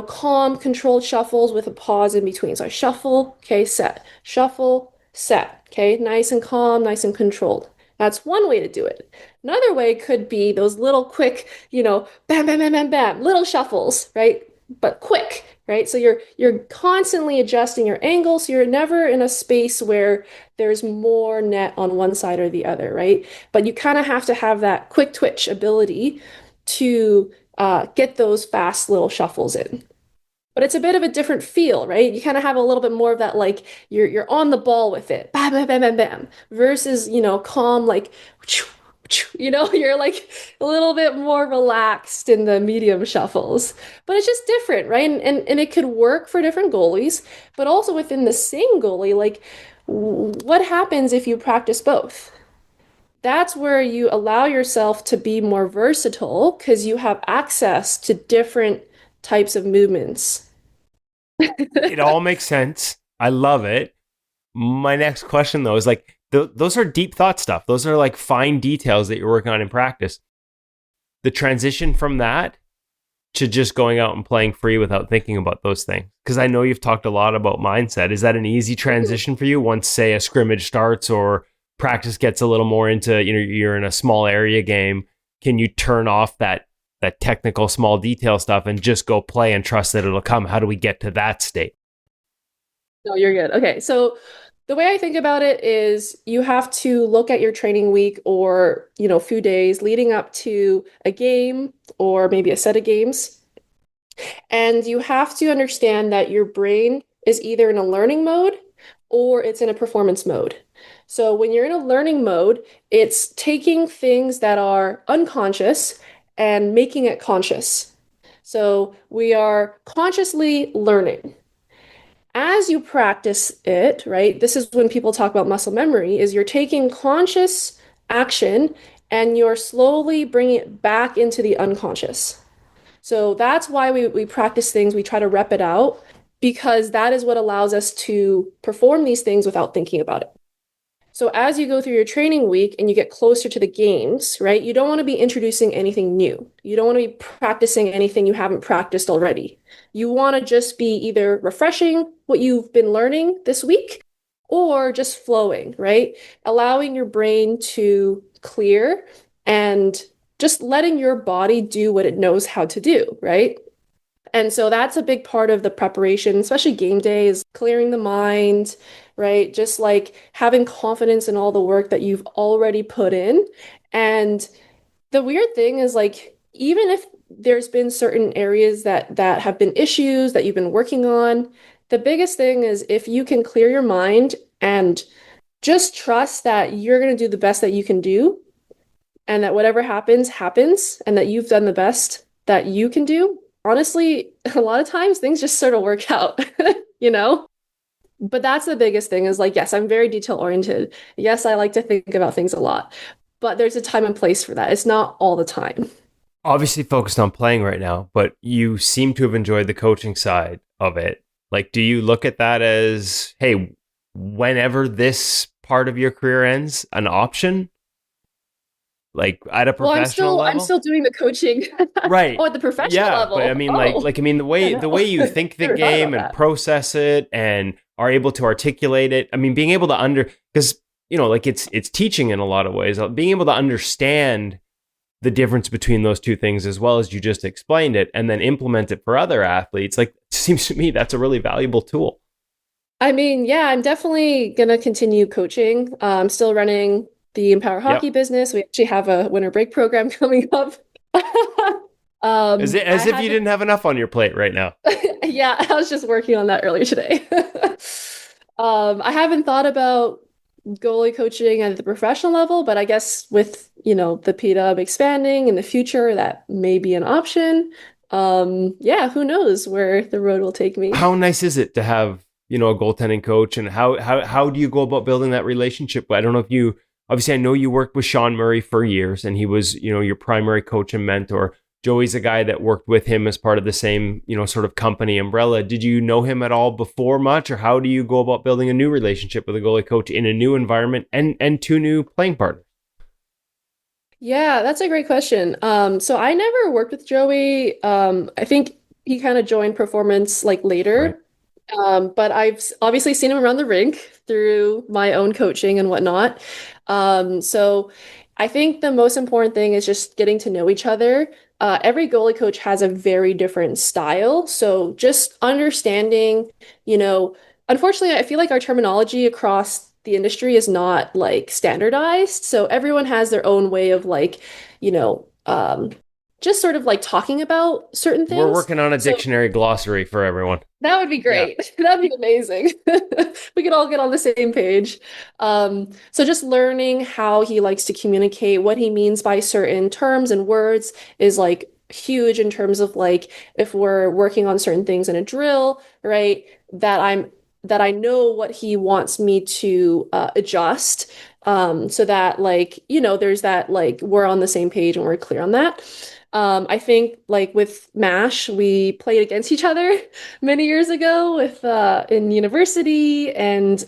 calm, controlled shuffles with a pause in between. So I shuffle, okay, set, shuffle, set, okay, nice and calm, nice and controlled. That's one way to do it. Another way could be those little quick, bam, bam, bam, bam, bam, little shuffles, right? But quick, right? So you're constantly adjusting your angle, so you're never in a space where there's more net on one side or the other, right? But you kind of have to have that quick twitch ability to get those fast little shuffles in. But it's a bit of a different feel, right? You kind of have a little bit more of that, like you're on the ball with it, bam, bam, bam, bam, bam, versus calm, like you're like a little bit more relaxed in the medium shuffles. But it's just different, right? And it could work for different goalies, but also within the same goalie, like what happens if you practice both? That's where you allow yourself to be more versatile because you have access to different types of movements. It all makes sense. I love it. My next question, though, is like, those are deep thought stuff. Those are like fine details that you're working on in practice. The transition from that to just going out and playing free without thinking about those things. Because I know you've talked a lot about mindset. Is that an easy transition for you once, say, a scrimmage starts or practice gets a little more into, you're in a small area game? Can you turn off that technical small detail stuff and just go play and trust that it'll come? How do we get to that state? No, you're good. Okay, so the way I think about it is you have to look at your training week or, few days leading up to a game or maybe a set of games. And you have to understand that your brain is either in a learning mode or it's in a performance mode. So when you're in a learning mode, it's taking things that are unconscious and making it conscious. So we are consciously learning. As you practice it, right? This is when people talk about muscle memory, is you're taking conscious action and you're slowly bringing it back into the unconscious. So that's why we practice things, we try to rep it out, because that is what allows us to perform these things without thinking about it. So as you go through your training week and you get closer to the games, right, you don't want to be introducing anything new. You don't want to be practicing anything you haven't practiced already. You want to just be either refreshing what you've been learning this week or just flowing, right? Allowing your brain to clear and just letting your body do what it knows how to do, right? And so that's a big part of the preparation, especially game day, is clearing the mind, right? Just like having confidence in all the work that you've already put in. And the weird thing is, like, even if there's been certain areas that have been issues that you've been working on, the biggest thing is if you can clear your mind and just trust that you're going to do the best that you can do and that whatever happens, happens, and that you've done the best that you can do. Honestly, a lot of times things just sort of work out, But that's the biggest thing is, like, yes, I'm very detail oriented. Yes, I like to think about things a lot, but there's a time and place for that. It's not all the time. Obviously focused on playing right now, but you seem to have enjoyed the coaching side of it. Like, do you look at that as, hey, whenever this part of your career ends, an option? Like at a professional level? I'm still doing the coaching. Right. Oh, at the professional level. But I mean, the way you think the game and process it and are able to articulate it. I mean, being able to because it's teaching in a lot of ways. Being able to understand the difference between those two things as well as you just explained it, and then implement it for other athletes, like, it seems to me that's a really valuable tool. I mean, yeah, I'm definitely gonna continue coaching. I'm still running the Empower Hockey business. We actually have a winter break program coming up. As if you didn't have enough on your plate right now. Yeah, I was just working on that earlier today. I haven't thought about goalie coaching at the professional level, but I guess with, the PW expanding in the future, that may be an option. Yeah, who knows where the road will take me. How nice is it to have, a goaltending coach, and how do you go about building that relationship? I don't know if you, obviously I know you worked with Sean Murray for years and he was, your primary coach and mentor. Joey's a guy that worked with him as part of the same, sort of company umbrella. Did you know him at all before much, or how do you go about building a new relationship with a goalie coach in a new environment and two new playing partners? Yeah, that's a great question. So I never worked with Joey. I think he kind of joined performance like later. Right. But I've obviously seen him around the rink through my own coaching and whatnot. So I think the most important thing is just getting to know each other. Every goalie coach has a very different style. So just understanding, unfortunately, I feel like our terminology across the industry is not like standardized. So everyone has their own way of like, just sort of like talking about certain things. We're working on a dictionary glossary for everyone. That would be great. Yeah. That'd be amazing. We could all get on the same page. So just learning how he likes to communicate, what he means by certain terms and words is like huge in terms of like if we're working on certain things in a drill, right? That I know what he wants me to adjust. So that like, there's that like we're on the same page and we're clear on that. I think like with MASH, we played against each other many years ago with in university, and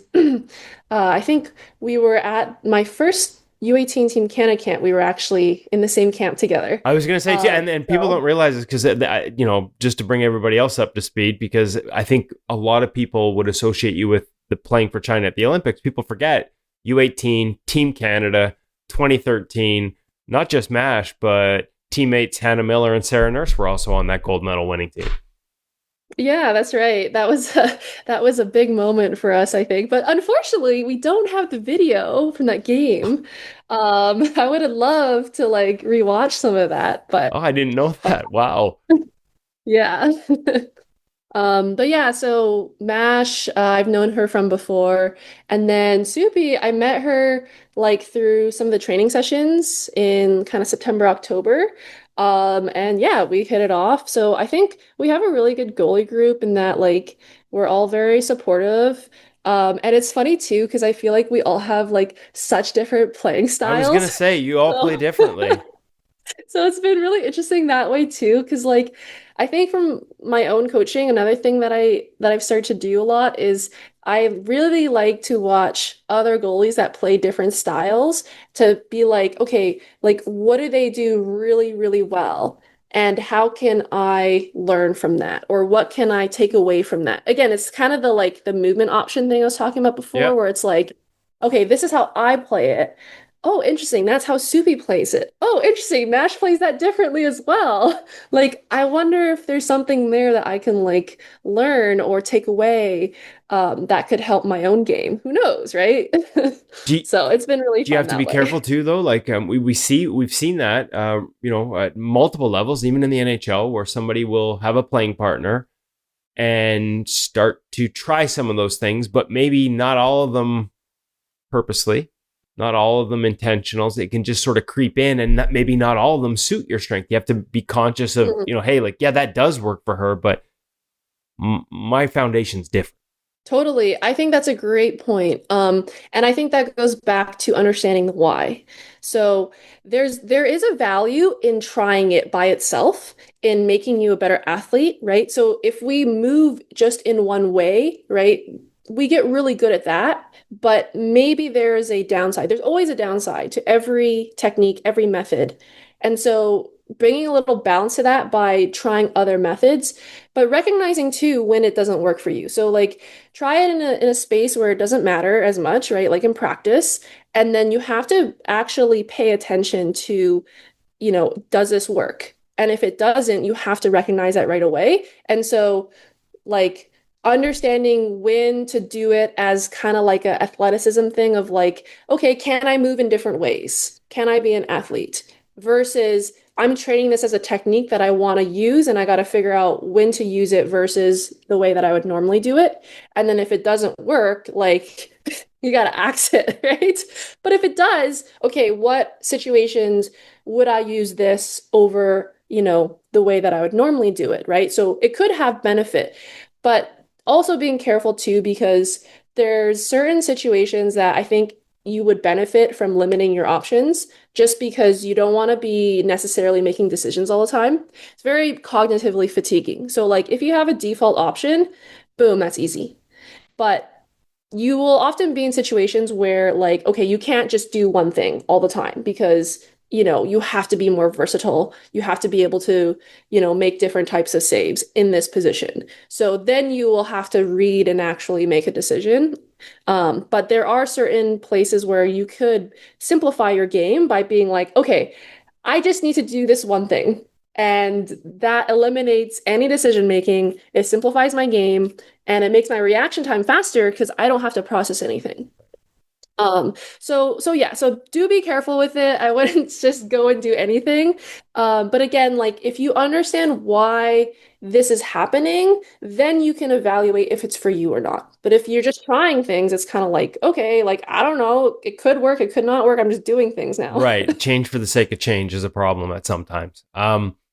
I think we were at my first U18 Team Canada camp. We were actually in the same camp together. I was going to say, and people don't realize this because, just to bring everybody else up to speed, because I think a lot of people would associate you with the playing for China at the Olympics. People forget U18, Team Canada, 2013, not just MASH, but teammates Hannah Miller and Sarah Nurse were also on that gold medal winning team. Yeah, that's right. That was a big moment for us, I think. But unfortunately, we don't have the video from that game. I would have loved to like rewatch some of that, but I didn't know that. Wow. Yeah. But yeah, so Mash, I've known her from before. And then Soupy, I met her like through some of the training sessions in kind of September, October. And yeah, we hit it off. So I think we have a really good goalie group in that like we're all very supportive. And it's funny too, because I feel like we all have like such different playing styles. I was going to say, you all play differently. So it's been really interesting that way too, because like I think from my own coaching, another thing that I've started to do a lot is I really like to watch other goalies that play different styles to be like, okay, like what do they do really, really well? And how can I learn from that? Or what can I take away from that? Again, it's kind of the like the movement option thing I was talking about before, where it's like, okay, this is how I play it. Oh, interesting. That's how Soupy plays it. Oh, interesting. Mash plays that differently as well. Like, I wonder if there's something there that I can like learn or take away that could help my own game. Who knows, right? So it's been really fun. Do you have to be careful too, though? Like we've seen that, at multiple levels, even in the NHL, where somebody will have a playing partner and start to try some of those things, but maybe not all of them purposely. Not all of them intentionals. It can just sort of creep in, and maybe not all of them suit your strength. You have to be conscious of, hey, like, yeah, that does work for her, but my foundation's different. Totally. I think that's a great point. And I think that goes back to understanding the why. So there is a value in trying it by itself in making you a better athlete, right? So if we move just in one way, right, we get really good at that, but maybe there is a downside. There's always a downside to every technique, every method. And so bringing a little balance to that by trying other methods, but recognizing too when it doesn't work for you. So like try it in a space where it doesn't matter as much, right? Like in practice. And then you have to actually pay attention to does this work? And if it doesn't, you have to recognize that right away. And so, like, understanding when to do it as kind of like a athleticism thing of like, okay, can I move in different ways? Can I be an athlete? Versus I'm training this as a technique that I want to use and I got to figure out when to use it versus the way that I would normally do it. And then if it doesn't work, like you got to axe it, right? But if it does, okay, what situations would I use this over, the way that I would normally do it, right? So it could have benefit, but also being careful too, because there's certain situations that I think you would benefit from limiting your options just because you don't want to be necessarily making decisions all the time. It's very cognitively fatiguing. So like if you have a default option, boom, that's easy. But you will often be in situations where like, okay, you can't just do one thing all the time because you have to be more versatile. You have to be able to, make different types of saves in this position. So then you will have to read and actually make a decision. But there are certain places where you could simplify your game by being like, okay, I just need to do this one thing. And that eliminates any decision making. It simplifies my game and it makes my reaction time faster because I don't have to process anything. So do be careful with it. I wouldn't just go and do anything. But again, like if you understand why this is happening, then you can evaluate if it's for you or not. But if you're just trying things, it's kind of like, okay, like I don't know, it could work, it could not work. I'm just doing things now. Right. Change for the sake of change is a problem at sometimes.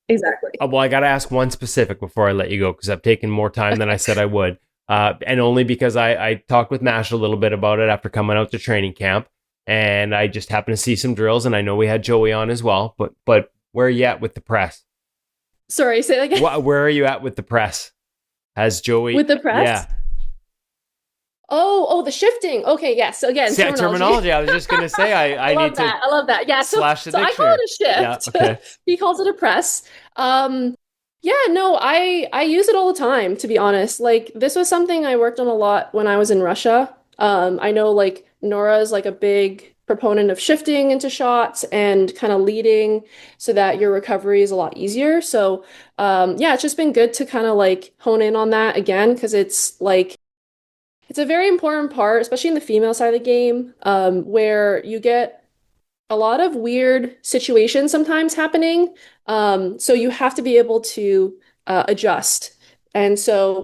Exactly. Well, I got to ask one specific before I let you go because I've taken more time than I said I would. And only because I talked with Nash a little bit about it after coming out to training camp. And I just happened to see some drills. And I know we had Joey on as well. But where are you at with the press? Sorry, say that again. Where are you at with the press? Has Joey... With the press? Yeah. Oh, the shifting. Okay, yes. So again, terminology. I was just going to say I love need that. to... I love that. Yeah, so slash the I call it a shift. Yeah, okay. He calls it a press. Yeah, no, I use it all the time, to be honest. Like this was something I worked on a lot when I was in Russia. I know like Nora is like a big proponent of shifting into shots and kind of leading so that your recovery is a lot easier. So yeah, it's just been good to kind of like hone in on that again because it's like it's a very important part, especially in the female side of the game, where you get a lot of weird situations sometimes happening. So you have to be able to adjust. And so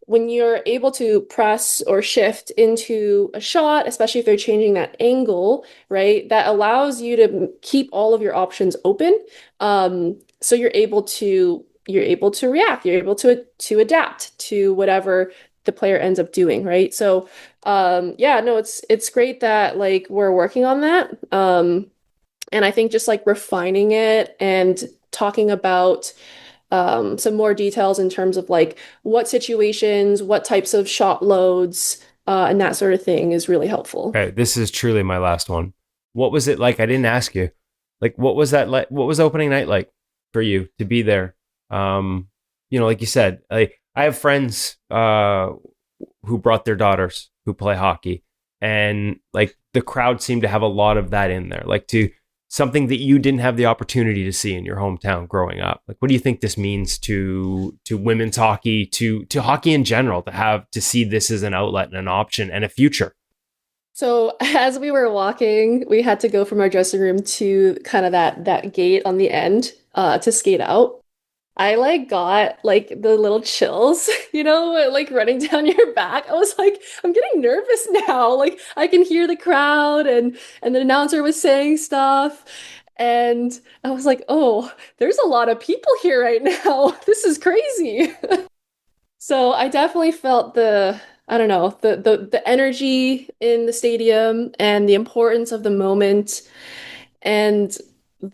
when you're able to press or shift into a shot, especially if they're changing that angle, right, that allows you to keep all of your options open. So you're able to react, you're able to adapt to whatever the player ends up doing, right? So yeah, no, it's great that like we're working on that. And I think just like refining it and talking about some more details in terms of like what situations, what types of shot loads, and that sort of thing is really helpful. Okay, this is truly my last one. What was it like? I didn't ask you. Like, what was that like? What was opening night like for you to be there? Like you said, like I have friends who brought their daughters who play hockey, and like the crowd seemed to have a lot of that in there, like to something that you didn't have the opportunity to see in your hometown growing up. Like, what do you think this means to women's hockey, to hockey in general, to see this as an outlet and an option and a future? So as we were walking, we had to go from our dressing room to kind of that gate on the end to skate out. I like got like the little chills, like running down your back. I was like, I'm getting nervous now. Like I can hear the crowd and the announcer was saying stuff. And I was like, oh, there's a lot of people here right now. This is crazy. So I definitely felt I don't know, the energy in the stadium and the importance of the moment. And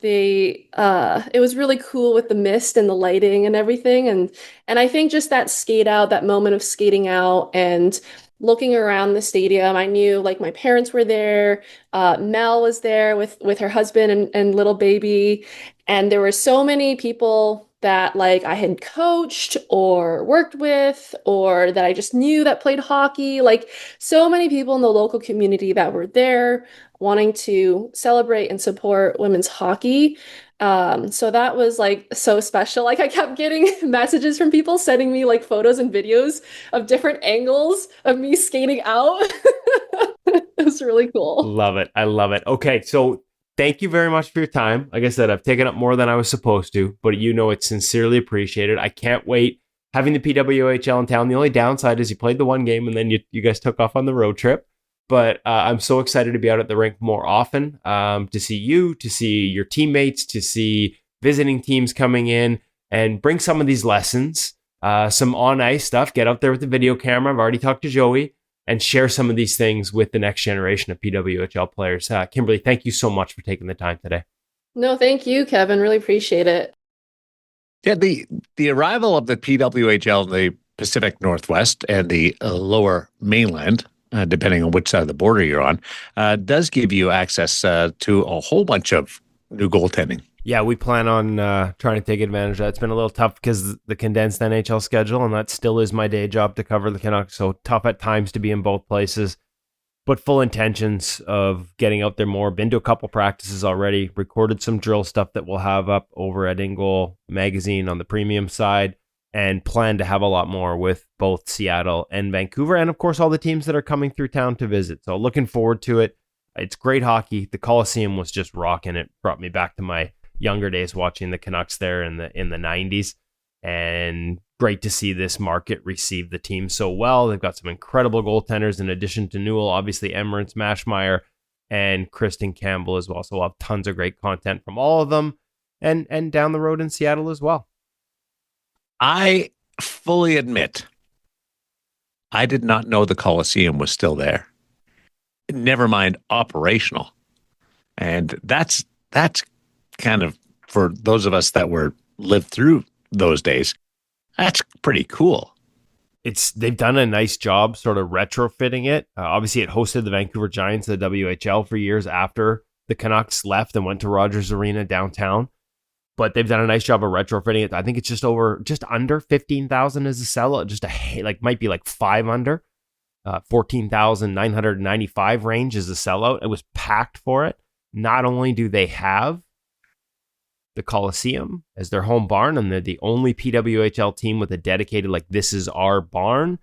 it was really cool with the mist and the lighting and everything. And I think just that skate out, that moment of skating out and looking around the stadium, I knew like my parents were there. Mel was there with her husband and little baby. And there were so many people that like I had coached or worked with or that I just knew that played hockey. Like so many people in the local community that were there wanting to celebrate and support women's hockey. So that was like so special. Like I kept getting messages from people sending me like photos and videos of different angles of me skating out. It was really cool. Love it. I love it. Okay, so thank you very much for your time. Like I said, I've taken up more than I was supposed to, but you know it's sincerely appreciated. I can't wait having the PWHL in town. The only downside is you played the one game and then you guys took off on the road trip. But I'm so excited to be out at the rink more often, to see you, to see your teammates, to see visiting teams coming in and bring some of these lessons, some on-ice stuff, get out there with the video camera. I've already talked to Joey, and share some of these things with the next generation of PWHL players. Kimberly, thank you so much for taking the time today. No, thank you, Kevin. Really appreciate it. Yeah, the arrival of the PWHL in the Pacific Northwest and the lower mainland, depending on which side of the border you're on, does give you access to a whole bunch of new goaltending. Yeah, we plan on trying to take advantage of that. It's been a little tough because the condensed NHL schedule, and that still is my day job to cover the Canucks. So tough at times to be in both places, but full intentions of getting out there more. Been to a couple practices already, recorded some drill stuff that we'll have up over at InGoal magazine on the premium side, and plan to have a lot more with both Seattle and Vancouver, and of course all the teams that are coming through town to visit. So looking forward to it. It's great hockey. The Coliseum was just rocking. It brought me back to my younger days watching the Canucks there in the 90s, and great to see this market receive the team so well. They've got some incredible goaltenders in addition to Newell, obviously Emmerich Mashmeyer and Kristen Campbell as well. So we'll have tons of great content from all of them, and down the road in Seattle as well. I fully admit I did not know the Coliseum was still there. Never mind operational. And that's kind of, for those of us that lived through those days, that's pretty cool. They've done a nice job sort of retrofitting it. Obviously, it hosted the Vancouver Giants, the WHL, for years after the Canucks left and went to Rogers Arena downtown. But they've done a nice job of retrofitting it. I think it's just under 15,000 as a sellout. Might be like 5 under. 14,995 range is a sellout. It was packed for it. Not only do they have the Coliseum as their home barn, and they're the only PWHL team with a dedicated, this is our barn.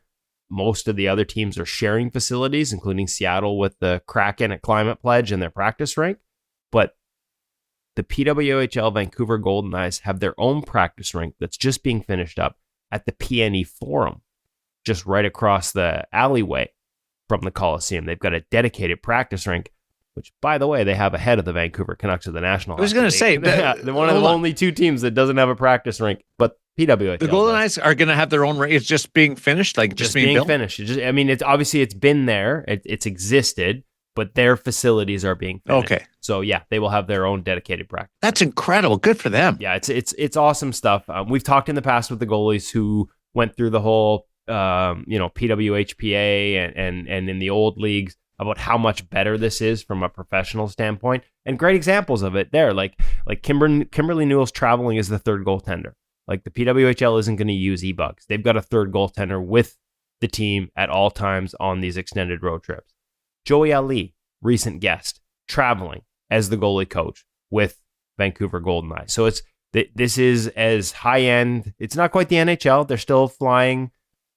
Most of the other teams are sharing facilities, including Seattle with the Kraken at Climate Pledge and their practice rink. But the PWHL Vancouver Goldeneyes have their own practice rink that's just being finished up at the PNE Forum, just right across the alleyway from the Coliseum. They've got a dedicated practice rink, which, by the way, they have ahead of the Vancouver Canucks of the National. I was going to say, they're one of the only two teams that doesn't have a practice rink, but PWHL. The Goldeneyes are going to have their own rink. It's just being finished, just being built? Finished. It's obviously it's been there, it's existed, but their facilities are being finished. Okay. So yeah, they will have their own dedicated practice. That's incredible. Good for them. Yeah, it's awesome stuff. We've talked in the past with the goalies who went through the whole PWHPA and in the old leagues about how much better this is from a professional standpoint, and great examples of it there. Like Kimberly Newell's traveling as the third goaltender. Like the PWHL isn't going to use e-bugs. They've got a third goaltender with the team at all times on these extended road trips. Joey Ali, recent guest, traveling as the goalie coach with Vancouver Goldeneyes. So this is as high end. It's not quite the NHL. They're still flying,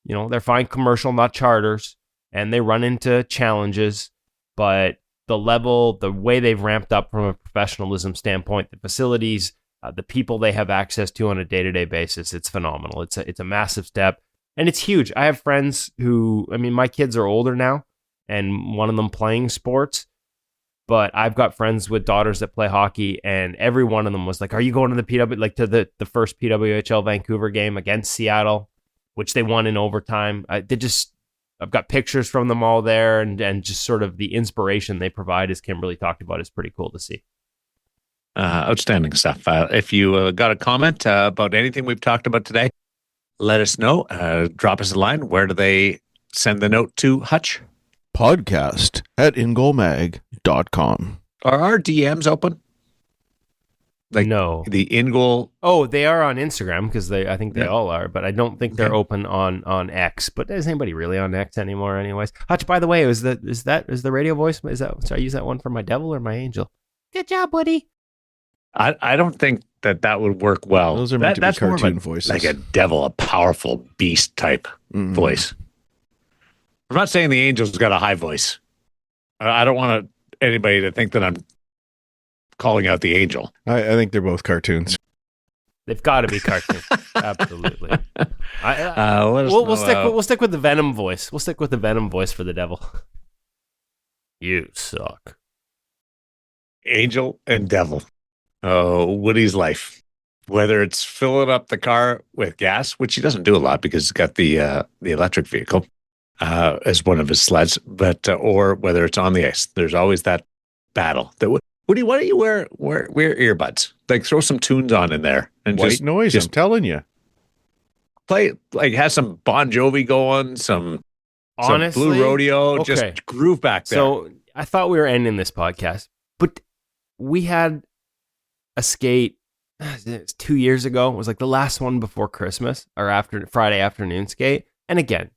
they're flying commercial, not charters, and they run into challenges. But the level, the way they've ramped up from a professionalism standpoint, the facilities, the people they have access to on a day-to-day basis, it's phenomenal. It's a massive step, and it's huge. I have friends who, my kids are older now, and one of them playing sports, but I've got friends with daughters that play hockey, and every one of them was like, "Are you going to the the first PWHL Vancouver game against Seattle, which they won in overtime?" I've got pictures from them all there, and just sort of the inspiration they provide, as Kimberly talked about, is pretty cool to see. Outstanding stuff. If you got a comment about anything we've talked about today, let us know. Drop us a line. Where do they send the note to, Hutch? Podcast at ingoalmag.com. Are our DMs open? Like no. the InGoal. Oh, they are on Instagram because I think they Yeah. all are, but I don't think they're open on X. But is anybody really on X anymore? Anyways, Hutch. By the way, is the radio voice? Should I use that one for my devil or my angel? Good job, buddy. I don't think that would work well. Those are meant to be that's more of cartoon voices. like a devil, a powerful beast type voice. I'm not saying the angel's got a high voice. I don't want anybody to think that I'm calling out the angel. I think they're both cartoons. They've got to be cartoons. Absolutely. We'll stick with the Venom voice. We'll stick with the Venom voice for the devil. You suck. Angel and devil. Oh, Woody's life. Whether it's filling up the car with gas, which he doesn't do a lot because he's got the electric vehicle as one of his sleds, but or whether it's on the ice, there's always that battle. Woody, why don't you wear earbuds? Like throw some tunes on in there and White noise. I'm telling you. Play like have some Bon Jovi going, some Honestly, Blue Rodeo, okay. just groove back there. So I thought we were ending this podcast, but we had a skate 2 years ago. It was like the last one before Christmas or after Friday afternoon skate. And again,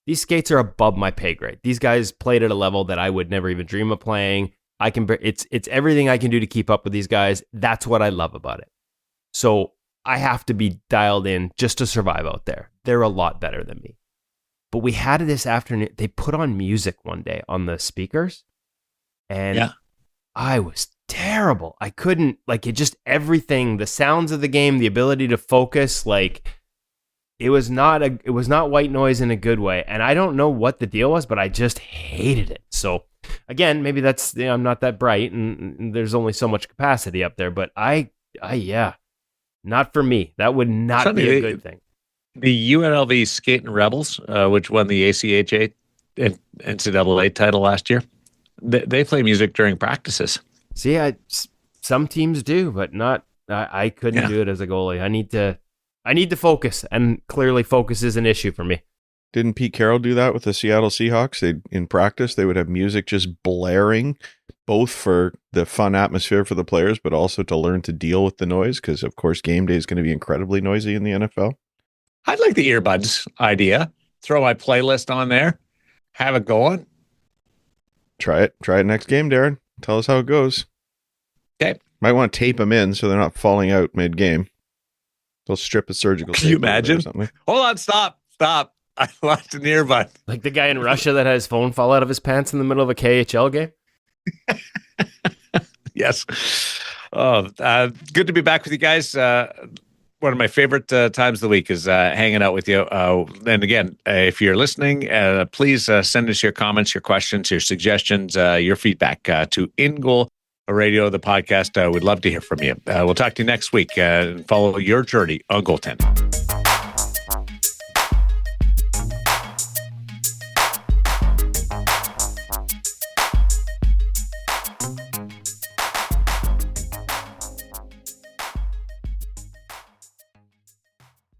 these skates are above my pay grade. These guys played at a level that I would never even dream of playing. It's everything I can do to keep up with these guys. That's what I love about it. So I have to be dialed in just to survive out there. They're a lot better than me. But we had it this afternoon. They put on music one day on the speakers, and I was terrible. I couldn't, like, it just everything, the sounds of the game, the ability to focus, like it was not white noise in a good way. And I don't know what the deal was, but I just hated it. So again, maybe that's, I'm not that bright and there's only so much capacity up there, but not for me. That would not be a good thing. The UNLV Skating Rebels, which won the ACHA and NCAA title last year, they play music during practices. See, some teams do, but not. I couldn't do it as a goalie. I need to focus, and clearly focus is an issue for me. Didn't Pete Carroll do that with the Seattle Seahawks? In practice, they would have music just blaring, both for the fun atmosphere for the players, but also to learn to deal with the noise, because, of course, game day is going to be incredibly noisy in the NFL. I'd like the earbuds idea. Throw my playlist on there. Have it going. Try it next game, Darren. Tell us how it goes. Okay. Might want to tape them in so they're not falling out mid-game. They'll strip a surgical tape. Can you imagine? Or something. Hold on, stop. I lost an earbud. Like the guy in Russia that had his phone fall out of his pants in the middle of a KHL game? Yes. Oh, good to be back with you guys. One of my favorite times of the week is hanging out with you. And again, if you're listening, please send us your comments, your questions, your suggestions, your feedback to InGoal Radio, the podcast. We'd love to hear from you. We'll talk to you next week and follow your journey on goaltending.